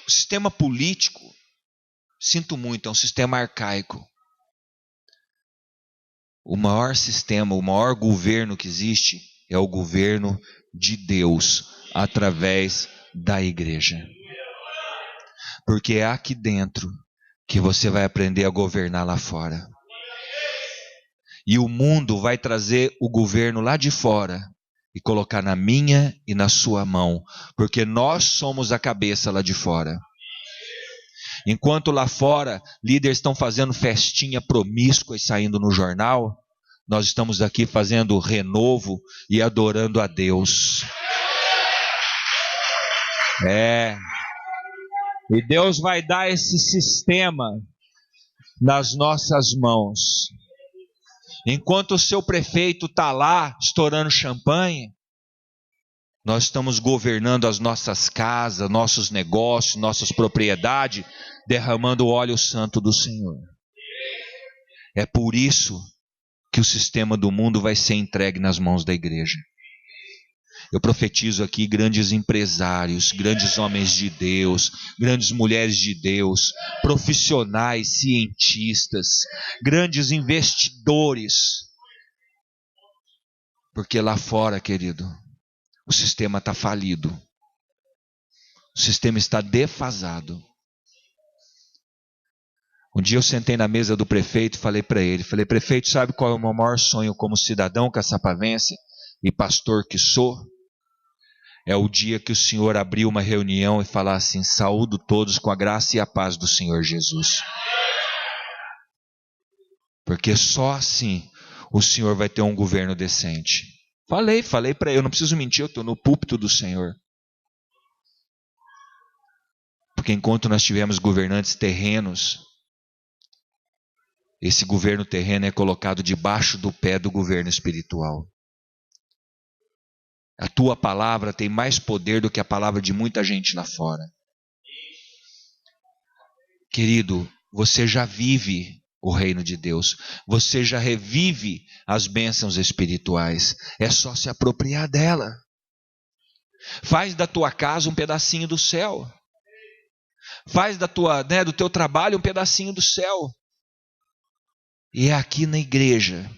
[SPEAKER 1] O sistema político, sinto muito, é um sistema arcaico. O maior sistema, o maior governo que existe é o governo de Deus, através da igreja. Porque é aqui dentro que você vai aprender a governar lá fora. E o mundo vai trazer o governo lá de fora e colocar na minha e na sua mão, porque nós somos a cabeça lá de fora. Enquanto lá fora, líderes estão fazendo festinha promíscua e saindo no jornal, nós estamos aqui fazendo renovo e adorando a Deus. E Deus vai dar esse sistema nas nossas mãos. Enquanto o seu prefeito está lá estourando champanhe, nós estamos governando as nossas casas, nossos negócios, nossas propriedades, derramando o óleo santo do Senhor. É por isso que o sistema do mundo vai ser entregue nas mãos da igreja. Eu profetizo aqui grandes empresários, grandes homens de Deus, grandes mulheres de Deus, profissionais, cientistas, grandes investidores. Porque lá fora, querido, o sistema está falido. O sistema está defasado. Um dia eu sentei na mesa do prefeito e falei para ele, prefeito, sabe qual é o meu maior sonho como cidadão caçapavense e pastor que sou? É o dia que o Senhor abriu uma reunião e falar assim, saúdo todos com a graça e a paz do Senhor Jesus. Porque só assim o Senhor vai ter um governo decente. Falei para ele, eu não preciso mentir, eu estou no púlpito do Senhor. Porque enquanto nós tivermos governantes terrenos, esse governo terreno é colocado debaixo do pé do governo espiritual. A tua palavra tem mais poder do que a palavra de muita gente lá fora. Querido, você já vive o reino de Deus. Você já revive as bênçãos espirituais. É só se apropriar dela. Faz da tua casa um pedacinho do céu. Faz do teu trabalho um pedacinho do céu. E é aqui na igreja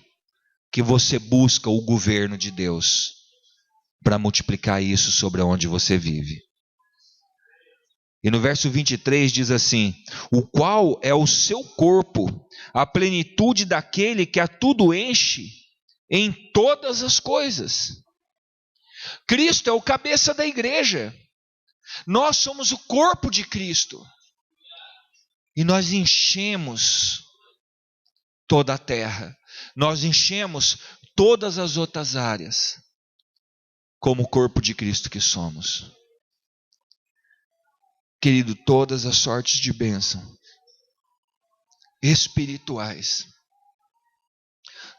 [SPEAKER 1] que você busca o governo de Deus para multiplicar isso sobre onde você vive. E no verso 23 diz assim, o qual é o seu corpo, a plenitude daquele que a tudo enche em todas as coisas. Cristo é o cabeça da igreja. Nós somos o corpo de Cristo. E nós enchemos toda a terra. Nós enchemos todas as outras áreas. Como o corpo de Cristo que somos. Querido, todas as sortes de bênção espirituais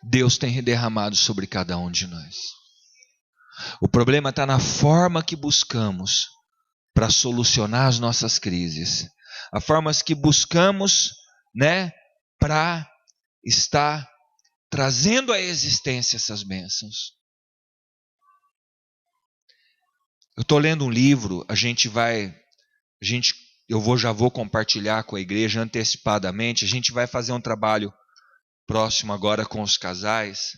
[SPEAKER 1] Deus tem derramado sobre cada um de nós. O problema está na forma que buscamos para solucionar as nossas crises. A forma que buscamos, para estar trazendo à existência essas bênçãos. Eu estou lendo um livro, já vou compartilhar com a igreja antecipadamente. A gente vai fazer um trabalho próximo agora com os casais.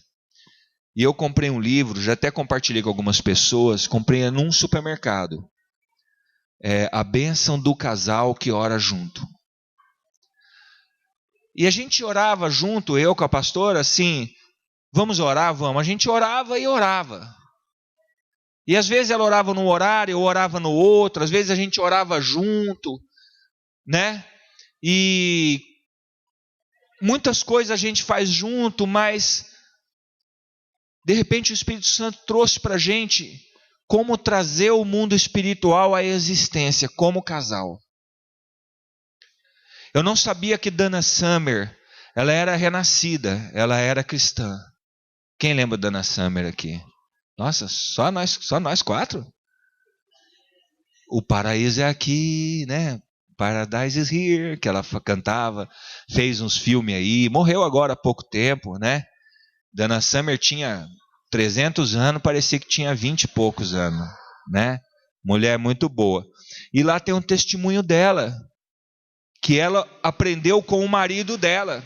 [SPEAKER 1] E eu comprei um livro, já até compartilhei com algumas pessoas, comprei num supermercado. A bênção do casal que ora junto. E a gente orava junto, eu com a pastora, assim, vamos orar? Vamos. A gente orava e orava. E às vezes ela orava num horário, eu orava no outro, às vezes a gente orava junto, E muitas coisas a gente faz junto, mas de repente o Espírito Santo trouxe para a gente como trazer o mundo espiritual à existência, como casal. Eu não sabia que Dana Summer, ela era renascida, ela era cristã. Quem lembra Dana Summer aqui? Nossa, só nós 4? O paraíso é aqui, Paradise is here, que ela cantava, fez uns filmes aí, morreu agora há pouco tempo, Dana Summer tinha 300 anos, parecia que tinha 20 e poucos anos, Mulher muito boa. E lá tem um testemunho dela, que ela aprendeu com o marido dela,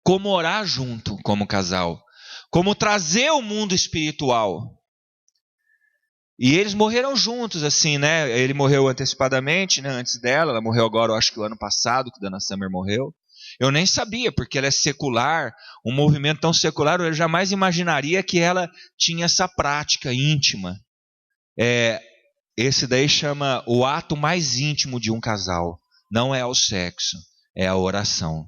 [SPEAKER 1] como orar junto como casal, como trazer o mundo espiritual. E eles morreram juntos, assim, Ele morreu antecipadamente, antes dela. Ela morreu agora, eu acho que o ano passado, que Dana Summer morreu. Eu nem sabia, porque ela é secular, um movimento tão secular, eu jamais imaginaria que ela tinha essa prática íntima. Esse daí chama o ato mais íntimo de um casal. Não é o sexo, é a oração.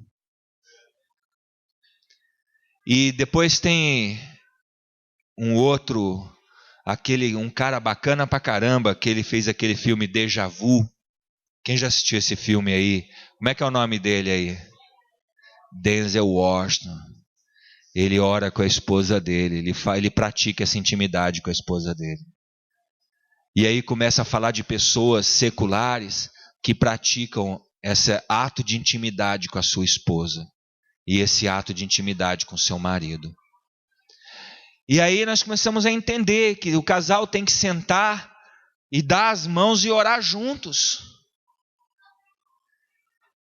[SPEAKER 1] E depois tem um outro... um cara bacana pra caramba, que ele fez aquele filme Déjà Vu. Quem já assistiu esse filme aí? Como é que é o nome dele aí? Denzel Washington. ele ora com a esposa dele, ele pratica essa intimidade com a esposa dele. E aí começa a falar de pessoas seculares que praticam esse ato de intimidade com a sua esposa e esse ato de intimidade com seu marido. E aí nós começamos a entender que o casal tem que sentar e dar as mãos e orar juntos.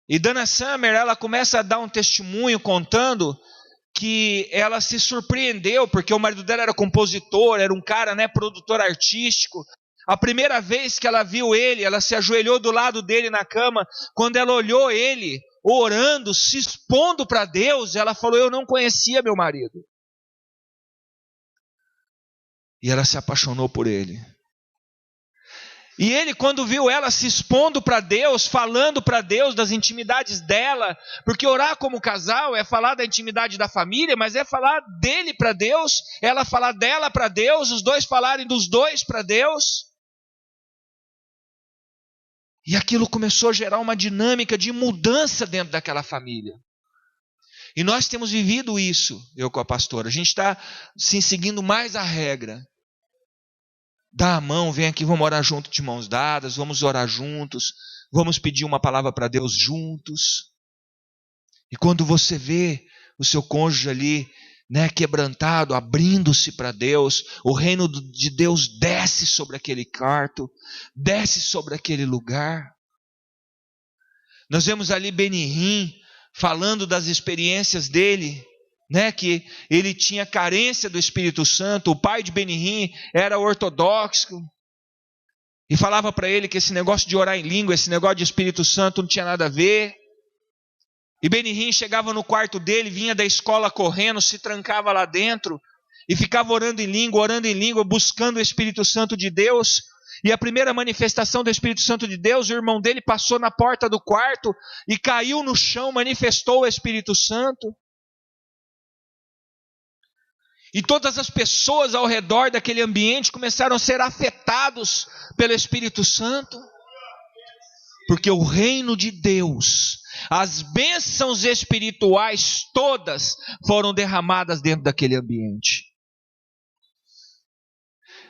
[SPEAKER 1] E Dana Summer, ela começa a dar um testemunho contando que ela se surpreendeu, porque o marido dela era compositor, era um cara, produtor artístico. A primeira vez que ela viu ele, ela se ajoelhou do lado dele na cama. Quando ela olhou ele orando, se expondo para Deus, ela falou: eu não conhecia meu marido. E ela se apaixonou por ele. E ele, quando viu ela se expondo para Deus, falando para Deus das intimidades dela, porque orar como casal é falar da intimidade da família, mas é falar dele para Deus, ela falar dela para Deus, os dois falarem dos dois para Deus. E aquilo começou a gerar uma dinâmica de mudança dentro daquela família. E nós temos vivido isso, eu com a pastora. A gente está seguindo mais a regra. Dá a mão, vem aqui, vamos orar junto de mãos dadas, vamos orar juntos, vamos pedir uma palavra para Deus juntos. E quando você vê o seu cônjuge ali, quebrantado, abrindo-se para Deus, o reino de Deus desce sobre aquele quarto, desce sobre aquele lugar. Nós vemos ali Benihim falando das experiências dele, que ele tinha carência do Espírito Santo. O pai de Benihim era ortodoxo e falava para ele que esse negócio de orar em língua, esse negócio de Espírito Santo não tinha nada a ver. E Benihim chegava no quarto dele, vinha da escola correndo, se trancava lá dentro e ficava orando em língua, buscando o Espírito Santo de Deus. E a primeira manifestação do Espírito Santo de Deus, o irmão dele passou na porta do quarto e caiu no chão, manifestou o Espírito Santo. E todas as pessoas ao redor daquele ambiente começaram a ser afetados pelo Espírito Santo. Porque o reino de Deus, as bênçãos espirituais todas foram derramadas dentro daquele ambiente.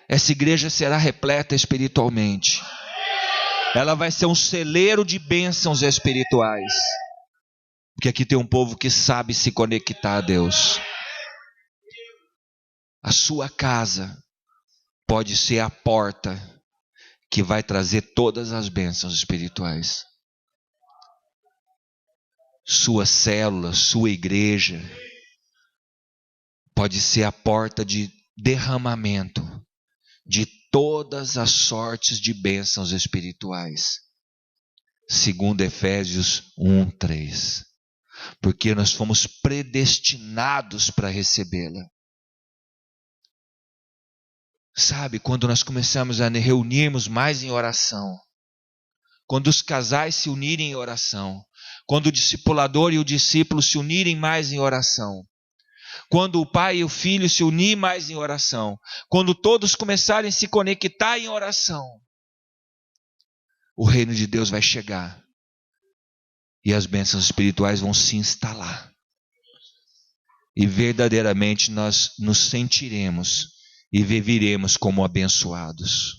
[SPEAKER 1] Essa igreja será repleta espiritualmente. Ela vai ser um celeiro de bênçãos espirituais. Porque aqui tem um povo que sabe se conectar a Deus. A sua casa pode ser a porta que vai trazer todas as bênçãos espirituais. Sua célula, sua igreja, pode ser a porta de derramamento de todas as sortes de bênçãos espirituais. Segundo Efésios 1:3. Porque nós fomos predestinados para recebê-la. Sabe, quando nós começamos a reunirmos mais em oração, quando os casais se unirem em oração, quando o discipulador e o discípulo se unirem mais em oração, quando o pai e o filho se unirem mais em oração, quando todos começarem a se conectar em oração, o reino de Deus vai chegar e as bênçãos espirituais vão se instalar. E verdadeiramente nós nos sentiremos e viveremos como abençoados.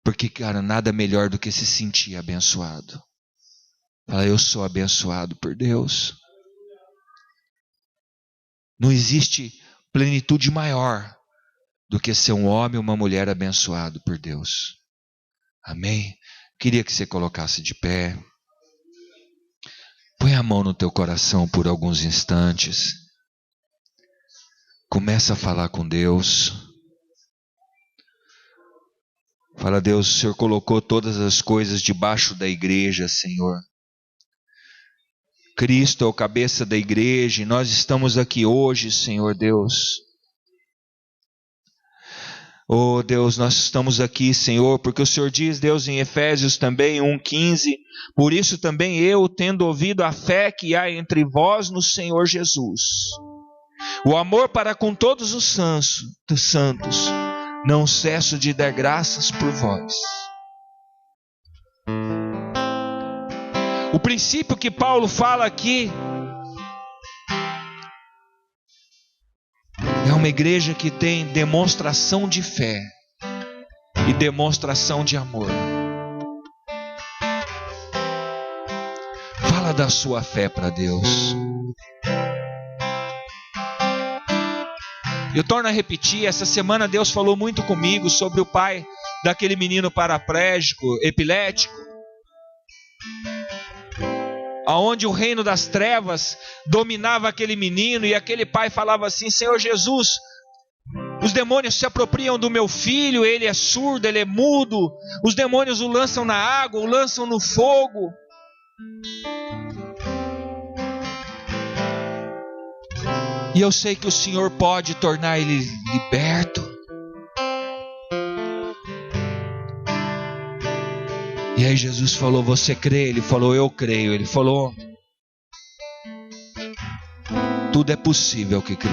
[SPEAKER 1] Porque, cara, nada melhor do que se sentir abençoado. Fala, eu sou abençoado por Deus. Não existe plenitude maior do que ser um homem ou uma mulher abençoado por Deus. Amém? Queria que você colocasse de pé. Põe a mão no teu coração por alguns instantes. Começa a falar com Deus. Fala, Deus, o Senhor colocou todas as coisas debaixo da igreja, Senhor. Cristo é o cabeça da igreja e nós estamos aqui hoje, Senhor Deus. Oh Deus, nós estamos aqui, Senhor, porque o Senhor diz, Deus, em Efésios também 1:15, por isso também eu, tendo ouvido a fé que há entre vós no Senhor Jesus, o amor para com todos os santos, não cesso de dar graças por vós. O princípio que Paulo fala aqui uma igreja que tem demonstração de fé e demonstração de amor. Fala da sua fé para Deus. Eu torno a repetir, essa semana Deus falou muito comigo sobre o pai daquele menino paraplégico, epilético, aonde o reino das trevas dominava aquele menino, e aquele pai falava assim: Senhor Jesus, os demônios se apropriam do meu filho, ele é surdo, ele é mudo, os demônios o lançam na água, o lançam no fogo. E eu sei que o Senhor pode tornar ele liberto. E aí Jesus falou: você crê? Ele falou: eu creio. Ele falou: tudo é possível que crê.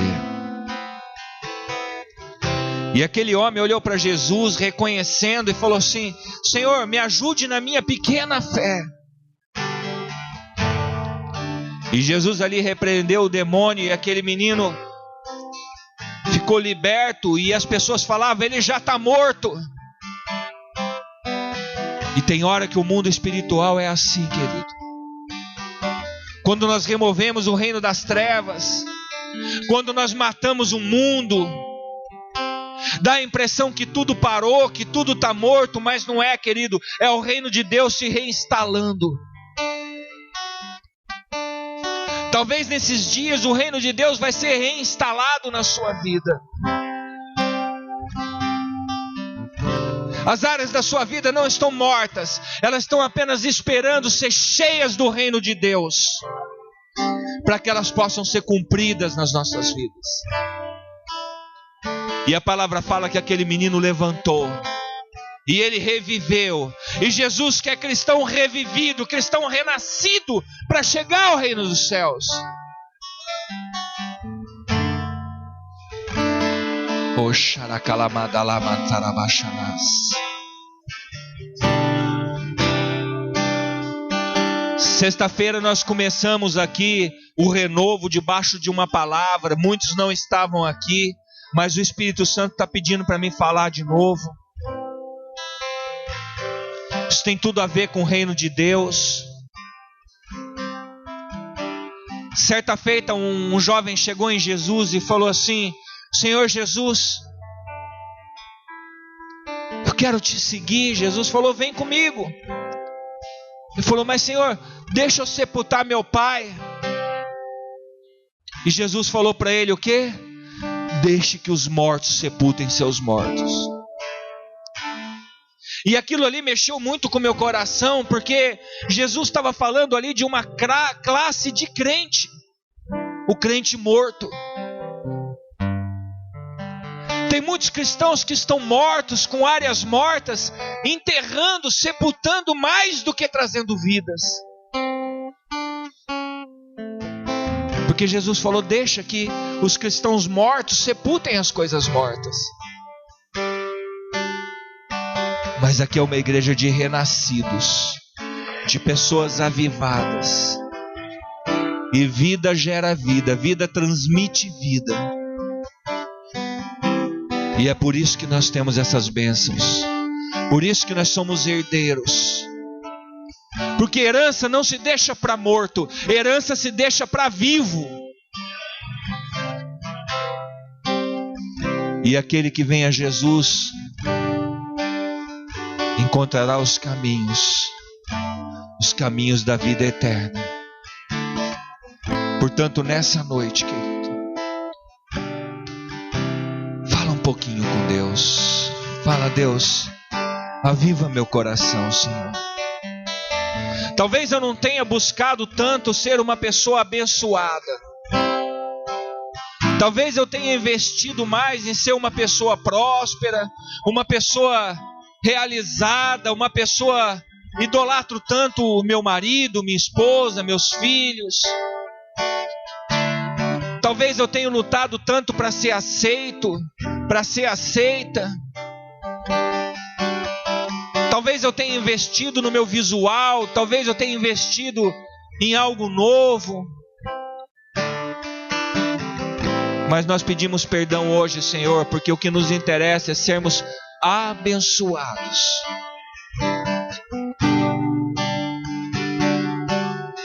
[SPEAKER 1] E aquele homem olhou para Jesus reconhecendo e falou assim: Senhor, me ajude na minha pequena fé. E Jesus ali repreendeu o demônio, e aquele menino ficou liberto, e as pessoas falavam: ele já está morto. E tem hora que o mundo espiritual é assim, querido. Quando nós removemos o reino das trevas, quando nós matamos o mundo, dá a impressão que tudo parou, que tudo está morto, mas não é, querido. É o reino de Deus se reinstalando. Talvez nesses dias o reino de Deus vai ser reinstalado na sua vida. As áreas da sua vida não estão mortas, elas estão apenas esperando ser cheias do reino de Deus, para que elas possam ser cumpridas nas nossas vidas. E a palavra fala que aquele menino levantou, e ele reviveu. E Jesus quer cristão revivido, cristão renascido, para chegar ao reino dos céus. Sexta-feira nós começamos aqui o renovo debaixo de uma palavra. Muitos não estavam aqui, mas o Espírito Santo está pedindo para mim falar de novo. Isso tem tudo a ver com o reino de Deus. Certa feita um jovem chegou em Jesus e falou assim: Senhor Jesus, eu quero te seguir. Jesus falou: vem comigo. Ele falou: mas Senhor, deixa eu sepultar meu pai. E Jesus falou para ele o quê? Deixe que os mortos sepultem seus mortos. E aquilo ali mexeu muito com o meu coração, porque Jesus estava falando ali de uma classe de crente, o crente morto. Tem muitos cristãos que estão mortos, com áreas mortas, enterrando, sepultando mais do que trazendo vidas. Porque Jesus falou: deixa que os cristãos mortos sepultem as coisas mortas. Mas aqui é uma igreja de renascidos, de pessoas avivadas. E vida gera vida, vida transmite vida. E é por isso que nós temos essas bênçãos. Por isso que nós somos herdeiros. Porque herança não se deixa para morto, herança se deixa para vivo. E aquele que vem a Jesus encontrará os caminhos da vida eterna. Portanto, nessa noite, querido, fala um pouquinho com Deus. Fala: Deus, aviva meu coração, Senhor. Talvez eu não tenha buscado tanto ser uma pessoa abençoada. Talvez eu tenha investido mais em ser uma pessoa próspera, uma pessoa realizada, uma pessoa... Idolatro tanto o meu marido, minha esposa, meus filhos. Talvez eu tenha lutado tanto para ser aceito, para ser aceita. Talvez eu tenha investido no meu visual, talvez eu tenha investido em algo novo. Mas nós pedimos perdão hoje, Senhor, porque o que nos interessa é sermos abençoados.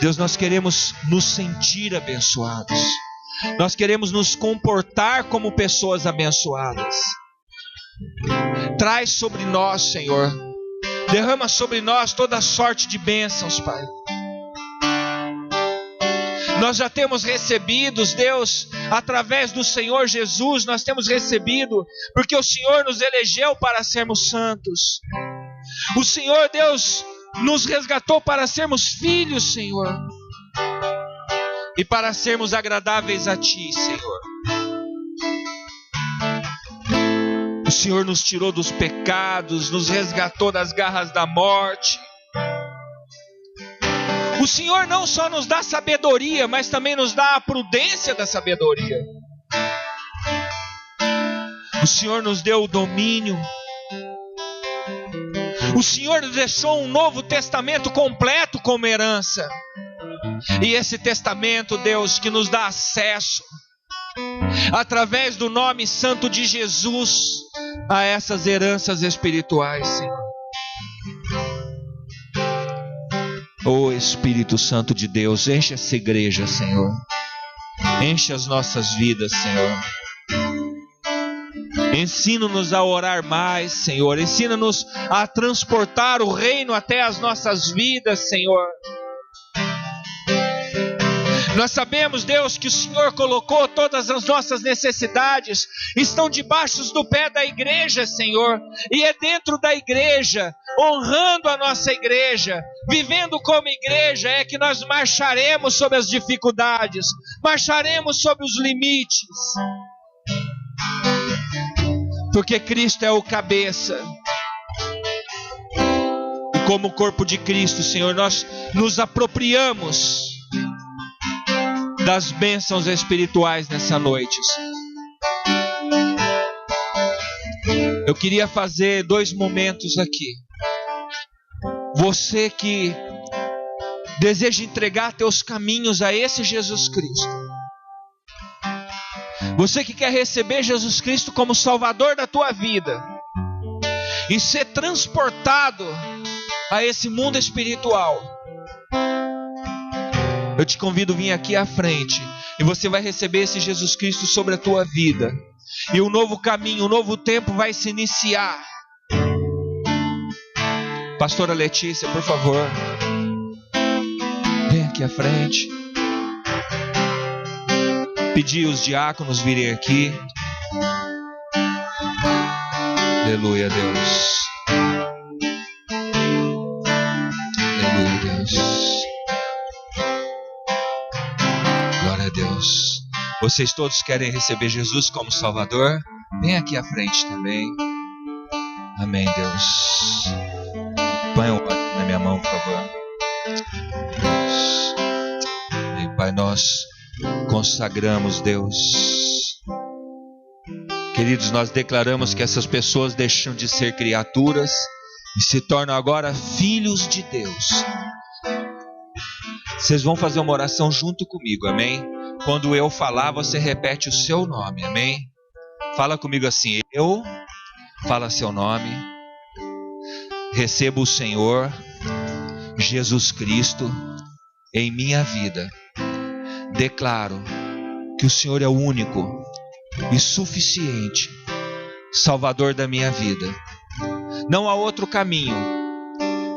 [SPEAKER 1] Deus, nós queremos nos sentir abençoados. Nós queremos nos comportar como pessoas abençoadas. Traz sobre nós, Senhor. Derrama sobre nós toda sorte de bênçãos, Pai. Nós já temos recebido, Deus, através do Senhor Jesus, nós temos recebido, porque o Senhor nos elegeu para sermos santos. O Senhor, Deus, nos resgatou para sermos filhos, Senhor, e para sermos agradáveis a Ti, Senhor. O Senhor nos tirou dos pecados, nos resgatou das garras da morte. O Senhor não só nos dá sabedoria, mas também nos dá a prudência da sabedoria. O Senhor nos deu o domínio. O Senhor nos deixou um novo testamento completo como herança. E esse testamento, Deus, que nos dá acesso, através do nome santo de Jesus, a essas heranças espirituais, Senhor. Ô Espírito Santo de Deus, enche essa igreja, Senhor. Enche as nossas vidas, Senhor. Ensina-nos a orar mais, Senhor. Ensina-nos a transportar o reino até as nossas vidas, Senhor. Nós sabemos, Deus, que o Senhor colocou todas as nossas necessidades, estão debaixo do pé da igreja, Senhor. E é dentro da igreja, honrando a nossa igreja, vivendo como igreja, é que nós marcharemos sobre as dificuldades, marcharemos sobre os limites. Porque Cristo é o cabeça. E como corpo de Cristo, Senhor, nós nos apropriamos das bênçãos espirituais nessa noite. Eu queria fazer 2 momentos aqui. Você que deseja entregar teus caminhos a esse Jesus Cristo. Você que quer receber Jesus Cristo como Salvador da tua vida e ser transportado a esse mundo espiritual. Eu te convido a vir aqui à frente e você vai receber esse Jesus Cristo sobre a tua vida. E um novo caminho, um novo tempo vai se iniciar. Pastora Letícia, por favor, vem aqui à frente. Pedir os diáconos virem aqui. Aleluia, Deus. Aleluia, Deus. Glória a Deus. Vocês todos querem receber Jesus como Salvador? Vem aqui à frente também. Amém, Deus. Põe um na minha mão, por favor. Deus. E Pai, nós consagramos, Deus. Queridos, nós declaramos que essas pessoas deixam de ser criaturas e se tornam agora filhos de Deus. Vocês vão fazer uma oração junto comigo, amém? Quando eu falar, você repete o seu nome, amém? Fala comigo assim: eu, fala seu nome, recebo o Senhor Jesus Cristo em minha vida. Declaro que o Senhor é o único e suficiente Salvador da minha vida. Não há outro caminho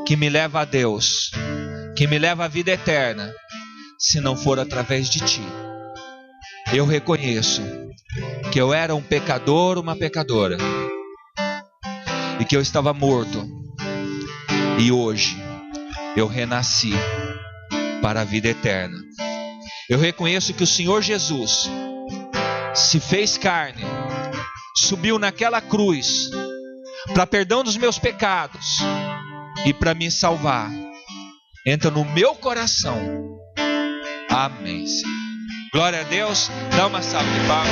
[SPEAKER 1] que me leva a Deus, que me leva à vida eterna, se não for através de Ti. Eu reconheço que eu era um pecador, uma pecadora, e que eu estava morto, e hoje eu renasci para a vida eterna. Eu reconheço que o Senhor Jesus se fez carne, subiu naquela cruz para perdão dos meus pecados e para me salvar. Entra no meu coração. Amém, Senhor. Glória a Deus. Dá uma salva de palmas.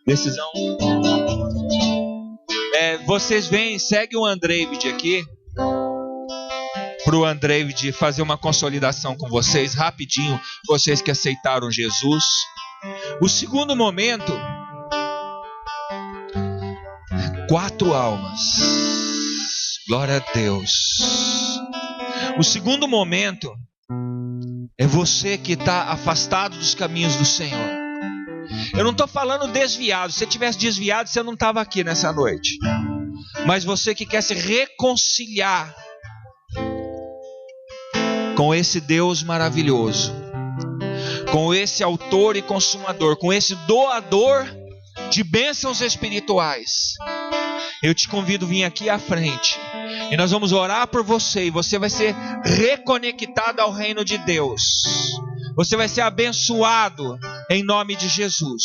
[SPEAKER 1] Decisão. Vocês vêm, segue o Andrei aqui. para o Andrei de fazer uma consolidação com vocês, rapidinho, vocês que aceitaram Jesus. O segundo momento, 4 almas. Glória a Deus. O segundo momento é você que está afastado dos caminhos do Senhor. Eu não estou falando desviado. Se você tivesse desviado, você não estava aqui nessa noite. Mas você que quer se reconciliar com esse Deus maravilhoso, com esse autor e consumador, com esse doador de bênçãos espirituais, eu te convido a vir aqui à frente e nós vamos orar por você, e você vai ser reconectado ao reino de Deus. Você vai ser abençoado em nome de Jesus.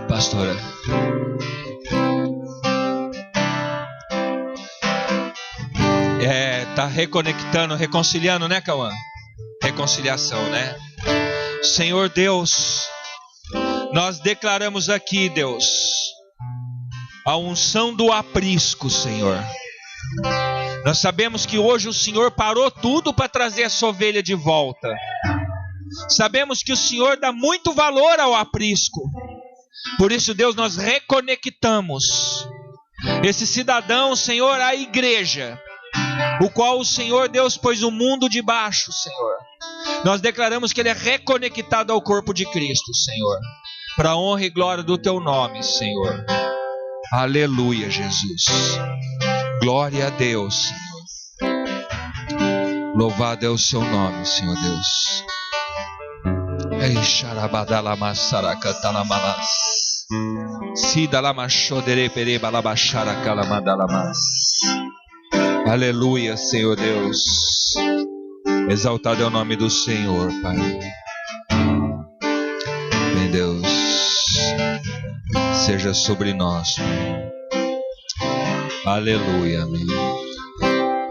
[SPEAKER 1] Pastora, tá reconectando, reconciliando, né, Cauã? Reconciliação, né? Senhor Deus, nós declaramos aqui, Deus, a unção do aprisco, Senhor. Nós sabemos que hoje o Senhor parou tudo para trazer essa ovelha de volta. Sabemos que o Senhor dá muito valor ao aprisco. Por isso, Deus, nós reconectamos esse cidadão, Senhor, à igreja, o qual o Senhor, Deus, pôs o mundo debaixo, Senhor. Nós declaramos que ele é reconectado ao corpo de Cristo, Senhor, para a honra e glória do teu nome, Senhor. Aleluia, Jesus. Glória a Deus, Senhor. Louvado é o seu nome, Senhor Deus. Ei, xarabadalamassaracatalamas. Sidalamashodereperebalabacharacalamadalas. Aleluia, Senhor Deus. Exaltado é o nome do Senhor, Pai. Bem, Deus, seja sobre nós, Pai. Aleluia, amém.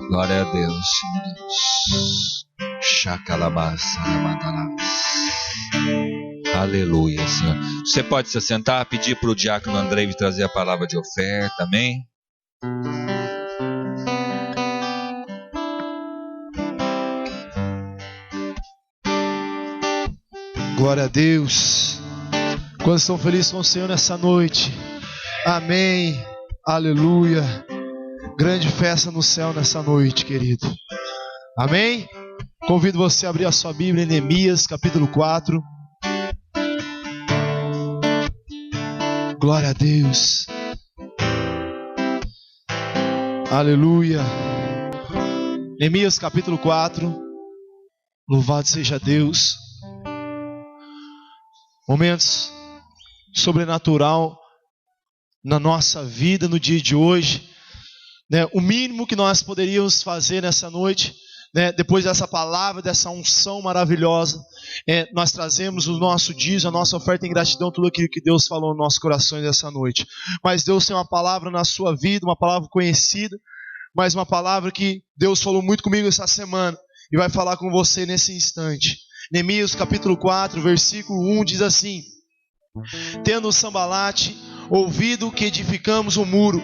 [SPEAKER 1] Glória a Deus, Senhor Deus. Chacalabassaramadalas. Aleluia, Senhor. Você pode se sentar, pedir para o diácono Andrei trazer a palavra de oferta, amém?
[SPEAKER 2] Glória a Deus. Quantos estão felizes com o Senhor nessa noite? Amém. Aleluia. Grande festa no céu nessa noite, querido. Amém? Convido você a abrir a sua Bíblia em Neemias, capítulo 4. Glória a Deus. Aleluia. Neemias, capítulo 4. Louvado seja Deus. Momentos sobrenatural na nossa vida no dia de hoje, né? O mínimo que nós poderíamos fazer nessa noite, né? Depois dessa palavra, dessa unção maravilhosa, nós trazemos o nosso dízimo, a nossa oferta em gratidão, tudo aquilo que Deus falou nos nossos corações nessa noite. Mas Deus tem uma palavra na sua vida, uma palavra conhecida, mas uma palavra que Deus falou muito comigo essa semana e vai falar com você nesse instante. Neemias capítulo 4, versículo 1 diz assim: Tendo Sambalate ouvido que edificamos o muro,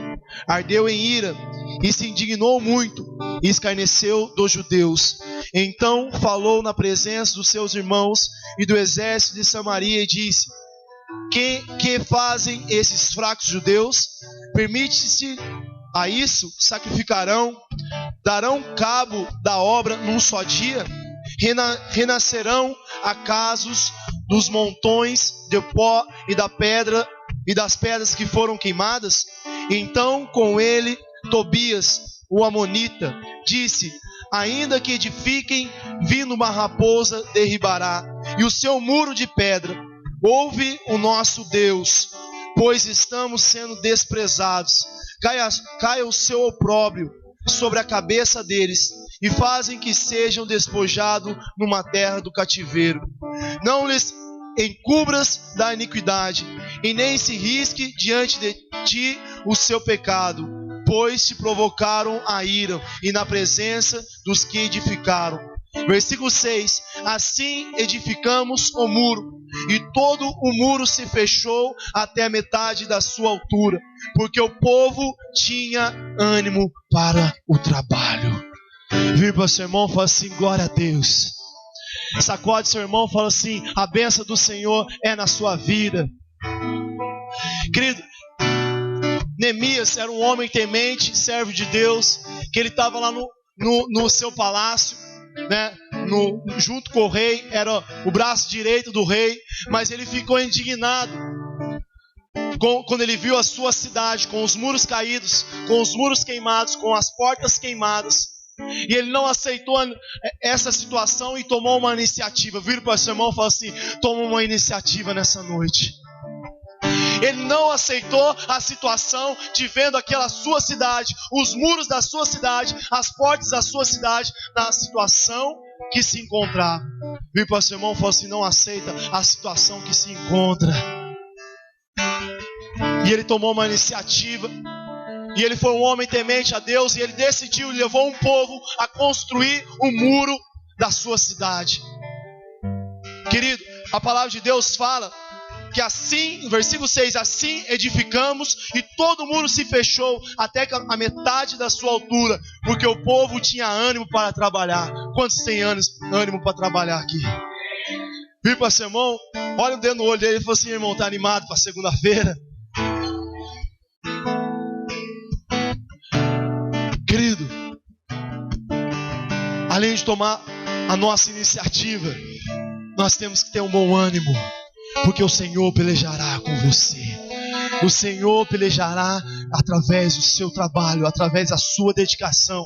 [SPEAKER 2] ardeu em ira e se indignou muito e escarneceu dos judeus. Então falou na presença dos seus irmãos e do exército de Samaria e disse: Que fazem esses fracos judeus? Permite-se a isso? Sacrificarão? Darão cabo da obra num só dia? Renascerão acasos dos montões de pó e da pedra e das pedras que foram queimadas? Então com ele Tobias, o amonita, disse: ainda que edifiquem, vindo uma raposa derribará, e o seu muro de pedra. Ouve o nosso Deus, pois estamos sendo desprezados. Caia o seu opróbrio sobre a cabeça deles, e fazem que sejam despojados numa terra do cativeiro. Não lhes encubras da iniquidade, e nem se risque diante de ti o seu pecado, pois te provocaram a ira, e na presença dos que edificaram. Versículo 6: Assim edificamos o muro, e todo o muro se fechou até a metade da sua altura, porque o povo tinha ânimo para o trabalho. Vira para o seu irmão e fala assim: glória a Deus. Sacode seu irmão e fala assim: a bênção do Senhor é na sua vida. Querido, Neemias era um homem temente, servo de Deus, que ele estava lá no seu palácio, né? Junto com o rei, era o braço direito do rei, mas ele ficou indignado quando ele viu a sua cidade com os muros caídos, com os muros queimados, com as portas queimadas. E ele não aceitou essa situação e tomou uma iniciativa. Vira para o seu irmão e fala assim: toma uma iniciativa nessa noite. Ele não aceitou a situação de vendo aquela sua cidade, os muros da sua cidade, as portas da sua cidade, na situação que se encontrava. Vira para o seu irmão e fala assim: não aceita a situação que se encontra. E ele tomou uma iniciativa. E ele foi um homem temente a Deus. E ele decidiu, levou um povo a construir o muro da sua cidade. Querido, a palavra de Deus fala que assim, no versículo 6, assim edificamos, e todo o muro se fechou até a metade da sua altura, porque o povo tinha ânimo para trabalhar. Quantos têm ânimo para trabalhar aqui? Vira para seu irmão, olha o dedo no olho dele e fala assim: irmão, está animado para segunda-feira? Querido, além de tomar a nossa iniciativa, nós temos que ter um bom ânimo, porque o Senhor pelejará com você. O Senhor pelejará através do seu trabalho, através da sua dedicação.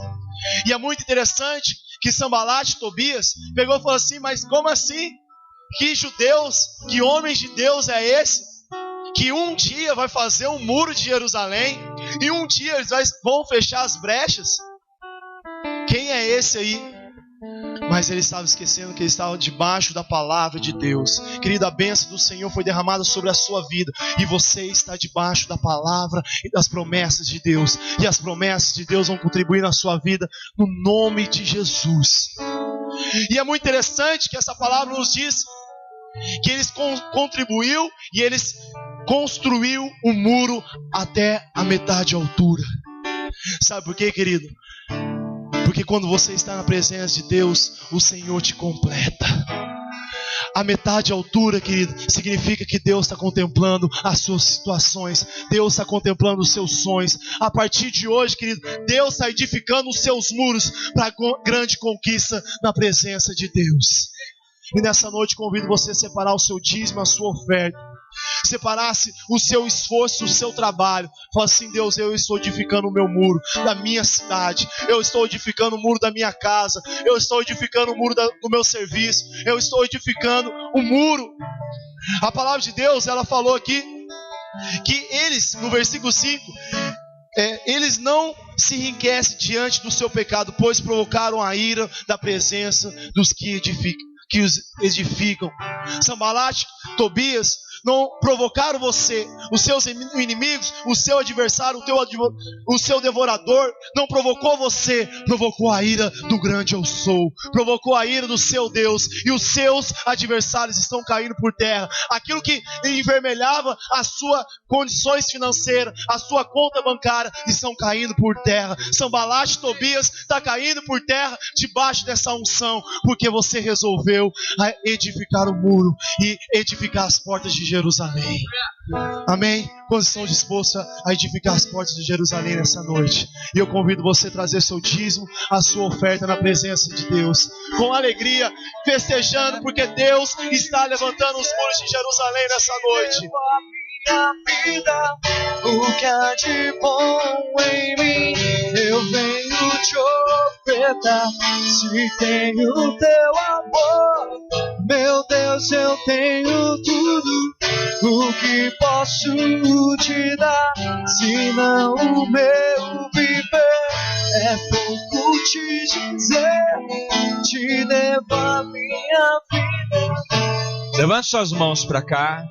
[SPEAKER 2] E é muito interessante que Sanbalate e Tobias pegou e falou assim: mas como assim? Que judeus, que homens de Deus é esse? Que um dia vai fazer um muro de Jerusalém e um dia eles vão fechar as brechas? Quem é esse aí? Mas ele estava esquecendo que ele estava debaixo da palavra de Deus. Querida, a bênção do Senhor foi derramada sobre a sua vida, e você está debaixo da palavra e das promessas de Deus. E as promessas de Deus vão contribuir na sua vida, no nome de Jesus. E é muito interessante que essa palavra nos diz que eles contribuiu e eles construiu o muro até a metade da altura. Sabe por quê, querido? Porque quando você está na presença de Deus, o Senhor te completa. A metade da altura, querido, significa que Deus está contemplando as suas situações. Deus está contemplando os seus sonhos. A partir de hoje, querido, Deus está edificando os seus muros para a grande conquista na presença de Deus. E nessa noite convido você a separar o seu dízimo, a sua oferta. Separasse o seu esforço, o seu trabalho. Fala assim: Deus, eu estou edificando o meu muro da minha cidade, eu estou edificando o muro da minha casa, eu estou edificando o muro do meu serviço, eu estou edificando o muro. A palavra de Deus, ela falou aqui que eles, no versículo 5, eles não se enriquecem diante do seu pecado, pois provocaram a ira da presença dos que os edificam. Sanbalate, Tobias não provocaram você, os seus inimigos, o seu adversário, o seu devorador não provocou você, provocou a ira do grande eu sou, provocou a ira do seu Deus, e os seus adversários estão caindo por terra. Aquilo que envermelhava as suas condições financeiras, a sua conta bancária, estão caindo por terra. Sanbalate, Tobias está caindo por terra debaixo dessa unção, porque você resolveu edificar o muro e edificar as portas de Jerusalém. Amém? Quantos estão dispostos a edificar as portas de Jerusalém nessa noite? E eu convido você a trazer seu dízimo, a sua oferta na presença de Deus, com alegria, festejando, porque Deus está levantando os muros de Jerusalém nessa noite. Minha vida, o que há de bom em mim, eu venho te ofertar. Se tenho teu amor, meu Deus, eu tenho tudo. O que posso te dar, se não o meu viver? É pouco te dizer, te devo a minha vida.
[SPEAKER 1] Levante suas mãos para cá.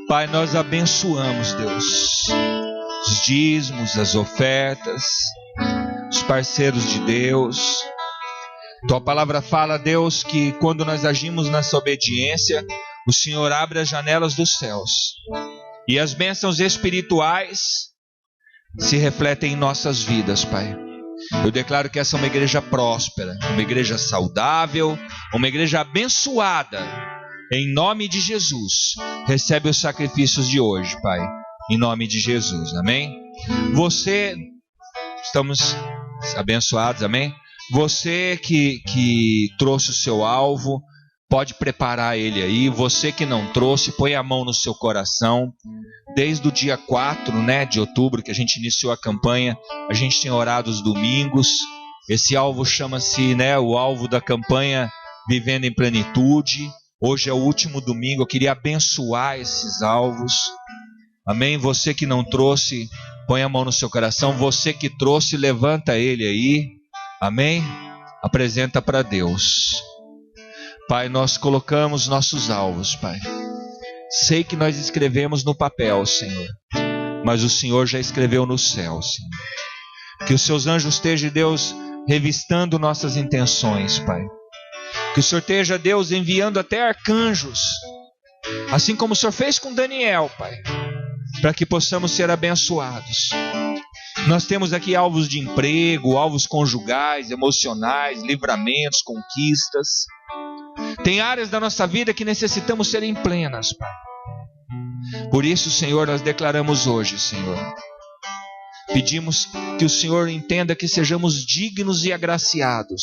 [SPEAKER 1] Pai, nós abençoamos, Deus, os dízimos, as ofertas, os parceiros de Deus. Tua palavra fala, Deus, que quando nós agimos nessa obediência, o Senhor abre as janelas dos céus. E as bênçãos espirituais se refletem em nossas vidas, Pai. Eu declaro que essa é uma igreja próspera, uma igreja saudável, uma igreja abençoada. Em nome de Jesus, recebe os sacrifícios de hoje, Pai. Em nome de Jesus, amém? Estamos abençoados, amém? Você que trouxe o seu alvo, pode preparar ele aí. Você que não trouxe, põe a mão no seu coração. Desde o dia 4, de outubro, que a gente iniciou a campanha, a gente tem orado os domingos. Esse alvo chama-se, o alvo da campanha Vivendo em Plenitude. Hoje é o último domingo, eu queria abençoar esses alvos. Amém? Você que não trouxe, põe a mão no seu coração. Você que trouxe, levanta ele aí. Amém? Apresenta para Deus. Pai, nós colocamos nossos alvos, Pai. Sei que nós escrevemos no papel, Senhor, mas o Senhor já escreveu no céu, Senhor. Que os seus anjos estejam, Deus, revistando nossas intenções, Pai. Que o Senhor esteja, Deus, enviando até arcanjos, assim como o Senhor fez com Daniel, Pai, para que possamos ser abençoados. Nós temos aqui alvos de emprego, alvos conjugais, emocionais, livramentos, conquistas. Tem áreas da nossa vida que necessitamos serem plenas, Pai. Por isso, Senhor, nós declaramos hoje, Senhor. Pedimos que o Senhor entenda que sejamos dignos e agraciados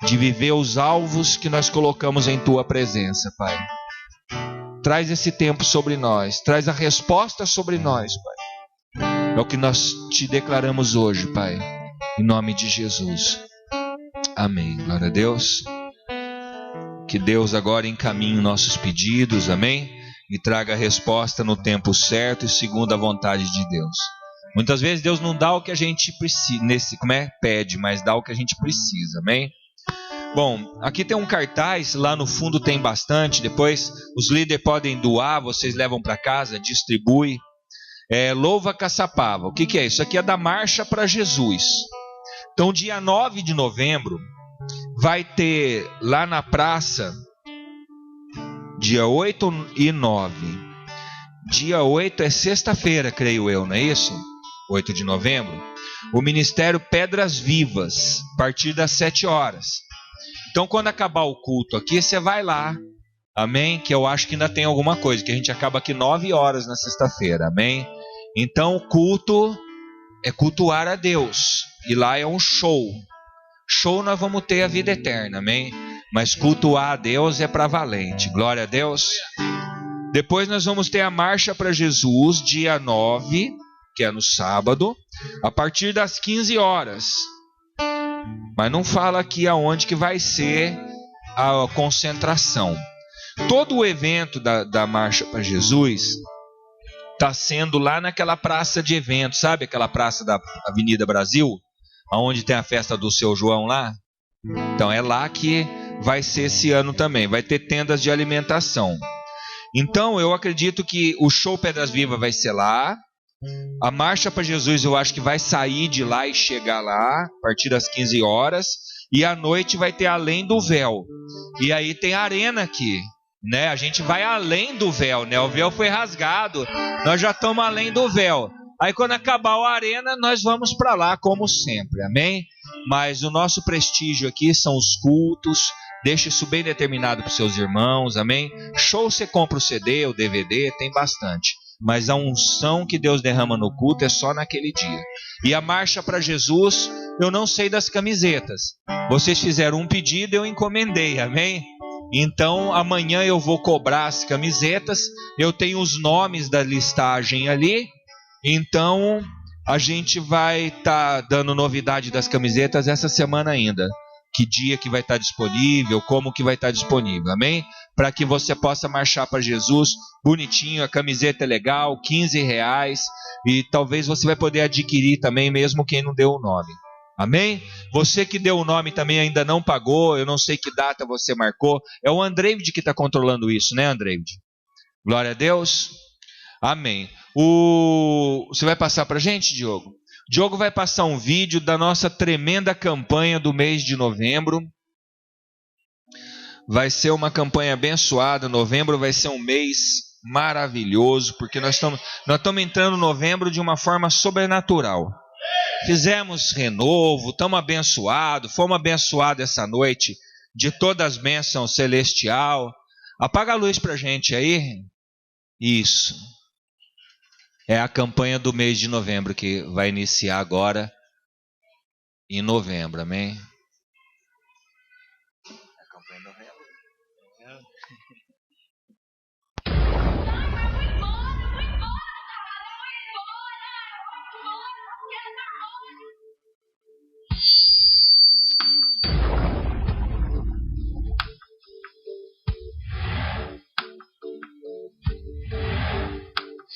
[SPEAKER 1] de viver os alvos que nós colocamos em Tua presença, Pai. Traz esse tempo sobre nós, traz a resposta sobre nós, Pai. É o que nós te declaramos hoje, Pai, em nome de Jesus. Amém. Glória a Deus. Que Deus agora encaminhe nossos pedidos, amém? E traga a resposta no tempo certo e segundo a vontade de Deus. Muitas vezes Deus não dá o que a gente precisa, pede, mas dá o que a gente precisa, amém? Bom, aqui tem um cartaz, lá no fundo tem bastante, depois os líderes podem doar, vocês levam para casa, distribui. Louva Caçapava, o que é isso? Isso aqui é da Marcha para Jesus. Então dia 9 de novembro, vai ter lá na praça, dia 8 e 9. Dia 8 é sexta-feira, creio eu, não é isso? 8 de novembro. O Ministério Pedras Vivas, a partir das 7 horas. Então, quando acabar o culto aqui, você vai lá, amém? Que eu acho que ainda tem alguma coisa, que a gente acaba aqui 9 horas na sexta-feira, amém? Então, o culto é cultuar a Deus. E lá é um show. Show nós vamos ter a vida eterna, amém? Mas cultuar a Deus é para valente, glória a Deus. Depois nós vamos ter a Marcha para Jesus, dia 9, que é no sábado, a partir das 15 horas. Mas não fala aqui aonde que vai ser a concentração. Todo o evento da Marcha para Jesus está sendo lá naquela praça de eventos, sabe? Aquela praça da Avenida Brasil, onde tem a festa do Seu João lá. Então é lá que vai ser esse ano também. Vai ter tendas de alimentação. Então eu acredito que o show Pedras Vivas vai ser lá. A Marcha para Jesus eu acho que vai sair de lá e chegar lá a partir das 15 horas. E à noite vai ter Além do Véu. E aí tem a arena aqui, né? A gente vai além do véu, né? O véu foi rasgado, nós já estamos além do véu. Aí quando acabar a arena, nós vamos para lá como sempre, amém? Mas o nosso prestígio aqui são os cultos. Deixe isso bem determinado para os seus irmãos, amém? Show você compra o CD, o DVD, tem bastante. Mas a unção que Deus derrama no culto é só naquele dia. E a Marcha para Jesus, eu não sei das camisetas. Vocês fizeram um pedido, eu encomendei, amém? Então amanhã eu vou cobrar as camisetas. Eu tenho os nomes da listagem ali. Então a gente vai estar dando novidade das camisetas essa semana ainda. Que dia que vai estar disponível, como que vai estar disponível, amém? Para que você possa marchar para Jesus bonitinho, a camiseta é legal, R$15. E talvez você vai poder adquirir também, mesmo quem não deu o nome. Amém? Você que deu o nome também ainda não pagou, eu não sei que data você marcou. É o Andreide que está controlando isso, né, Andreide? Glória a Deus. Amém. Você vai passar para a gente, Diogo? Diogo vai passar um vídeo da nossa tremenda campanha do mês de novembro. Vai ser uma campanha abençoada. Novembro vai ser um mês maravilhoso, porque nós estamos entrando em novembro de uma forma sobrenatural. Fizemos renovo, estamos abençoados, fomos abençoados essa noite de todas as bênçãos celestial. Apaga a luz pra gente aí. Isso. É a campanha do mês de novembro que vai iniciar agora em novembro, amém? É a campanha de novembro.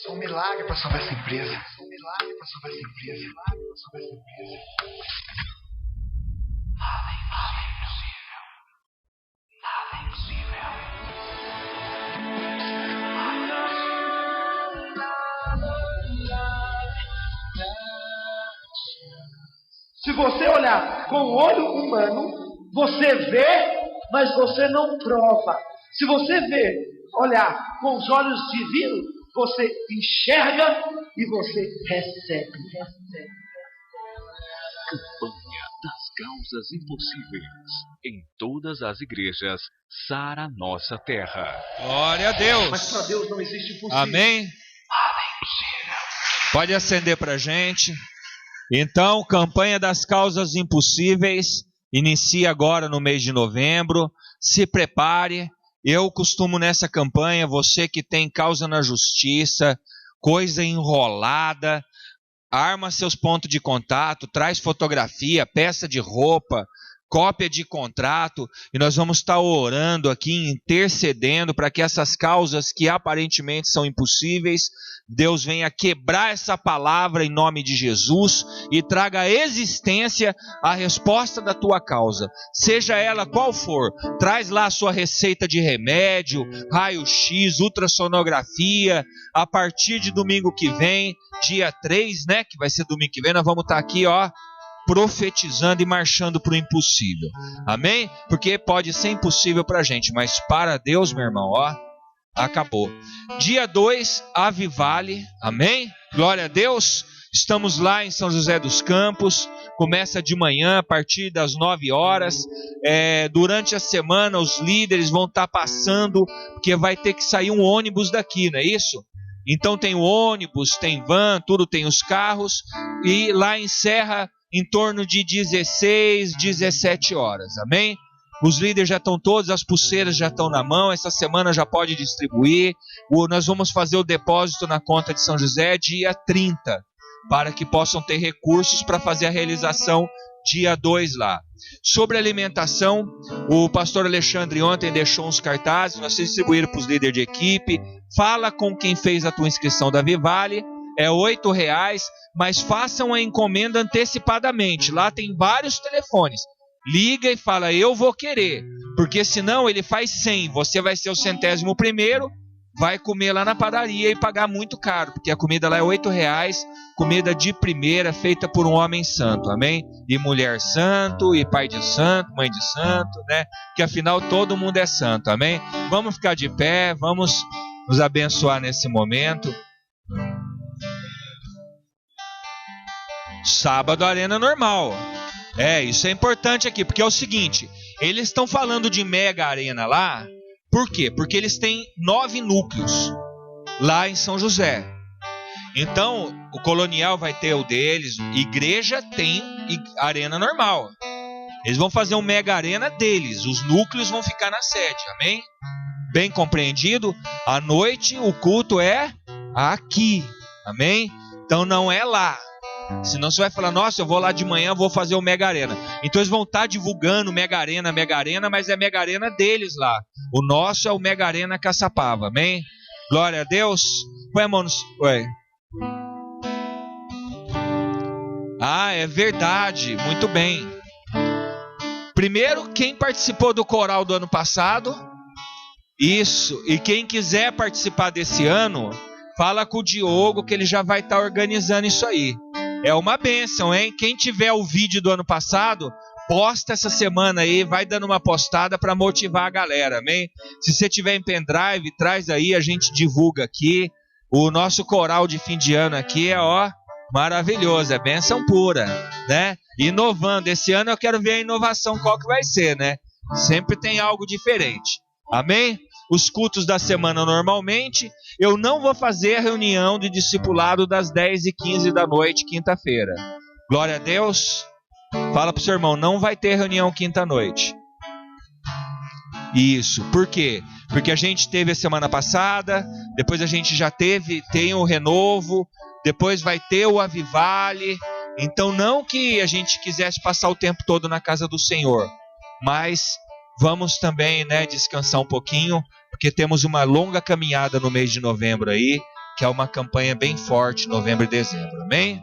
[SPEAKER 3] Só um milagre para salvar essa empresa. Só um milagre para salvar essa empresa. Milagre para salvar essa empresa. Nada é impossível. Se você olhar com o olho humano, você vê, mas você não prova. Se você olhar com os olhos divinos, você enxerga e você recebe.
[SPEAKER 4] Campanha das causas impossíveis. Em todas as igrejas, Sara Nossa Terra.
[SPEAKER 1] Glória a Deus.
[SPEAKER 3] Mas para Deus não existe impossível.
[SPEAKER 1] Amém?
[SPEAKER 3] Nada é impossível.
[SPEAKER 1] Pode acender para a gente. Então, campanha das causas impossíveis inicia agora no mês de novembro. Se prepare. Eu costumo nessa campanha, você que tem causa na justiça, coisa enrolada, arma seus pontos de contato, traz fotografia, peça de roupa, cópia de contrato, e nós vamos estar orando aqui, intercedendo para que essas causas que aparentemente são impossíveis, Deus venha quebrar essa palavra em nome de Jesus e traga à existência a resposta da tua causa, seja ela qual for. Traz lá a sua receita de remédio, raio-x, ultrassonografia. A partir de domingo que vem, dia 3, né, que vai ser domingo que vem, nós vamos estar aqui, profetizando e marchando para o impossível. Amém? Porque pode ser impossível para a gente, mas para Deus, meu irmão, acabou. Dia 2, Avivale. Amém? Glória a Deus. Estamos lá em São José dos Campos. Começa de manhã, a partir das 9 horas. Durante a semana, os líderes vão estar passando, porque vai ter que sair um ônibus daqui, não é isso? Então tem o ônibus, tem van, tudo, tem os carros. E lá encerra em torno de 16, 17 horas. Amém? Os líderes já estão todos, as pulseiras já estão na mão, essa semana já pode distribuir. Nós vamos fazer o depósito na conta de São José dia 30, para que possam ter recursos para fazer a realização dia 2 lá. Sobre alimentação, o pastor Alexandre ontem deixou uns cartazes, nós distribuímos para os líderes de equipe. Fala com quem fez a tua inscrição da Vivale, é R$8, mas façam a encomenda antecipadamente. Lá tem vários telefones. Liga e fala, eu vou querer, porque senão ele faz 100, você vai ser o 100º, vai comer lá na padaria e pagar muito caro, porque a comida lá é R$8, comida de primeira, feita por um homem santo, amém? E mulher santo, e pai de santo, mãe de santo, né? Que afinal todo mundo é santo, amém? Vamos ficar de pé, vamos nos abençoar nesse momento. Sábado, arena normal. Isso é importante aqui, porque é o seguinte, eles estão falando de mega arena lá, por quê? Porque eles têm 9 núcleos lá em São José. Então, o Colonial vai ter o deles, igreja tem arena normal. Eles vão fazer um mega arena deles, os núcleos vão ficar na sede, amém? Bem compreendido? À noite o culto é aqui, amém? Então não é lá. Senão você vai falar, nossa, eu vou lá de manhã, vou fazer o Mega Arena. Então eles vão estar divulgando Mega Arena, mas é Mega Arena deles lá. O nosso é o Mega Arena Caçapava, amém? Glória a Deus. Põe a mão no... É verdade, muito bem. Primeiro, quem participou do coral do ano passado? Isso, e quem quiser participar desse ano, fala com o Diogo que ele já vai estar organizando isso aí. É uma bênção, hein? Quem tiver o vídeo do ano passado, posta essa semana aí, vai dando uma postada para motivar a galera, amém? Se você tiver em pendrive, traz aí, a gente divulga aqui. O nosso coral de fim de ano aqui é, maravilhoso, é bênção pura, né? Inovando, esse ano eu quero ver a inovação, qual que vai ser, né? Sempre tem algo diferente, amém? Os cultos da semana normalmente, eu não vou fazer a reunião de discipulado das 10h15 da noite, quinta-feira. Glória a Deus. Fala pro seu irmão, não vai ter reunião quinta-noite. Isso, por quê? Porque a gente teve a semana passada, depois a gente já tem o renovo, depois vai ter o Avivale. Então não que a gente quisesse passar o tempo todo na casa do Senhor, mas vamos também, né, descansar um pouquinho, porque temos uma longa caminhada no mês de novembro aí, que é uma campanha bem forte, novembro e dezembro, amém?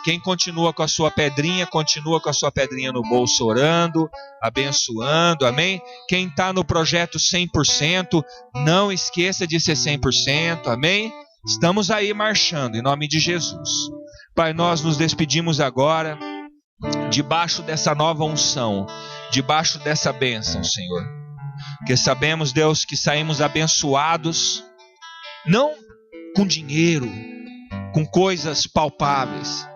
[SPEAKER 1] Quem continua com a sua pedrinha, continua com a sua pedrinha no bolso orando, abençoando, amém? Quem está no projeto 100%, não esqueça de ser 100%, amém? Estamos aí marchando, em nome de Jesus. Pai, nós nos despedimos agora, debaixo dessa nova unção, debaixo dessa bênção, Senhor. Porque sabemos, Deus, que saímos abençoados, não com dinheiro, com coisas palpáveis,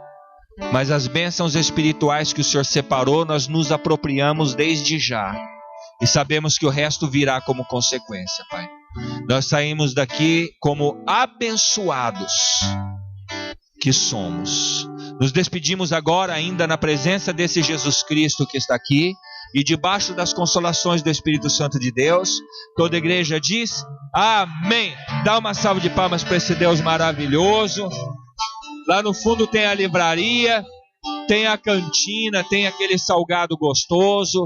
[SPEAKER 1] mas as bênçãos espirituais que o Senhor separou, nós nos apropriamos desde já. E sabemos que o resto virá como consequência, Pai. Nós saímos daqui como abençoados que somos. Nos despedimos agora ainda na presença desse Jesus Cristo que está aqui e debaixo das consolações do Espírito Santo de Deus. Toda a igreja diz amém. Dá uma salva de palmas para esse Deus maravilhoso. Lá no fundo tem a livraria, tem a cantina, tem aquele salgado gostoso.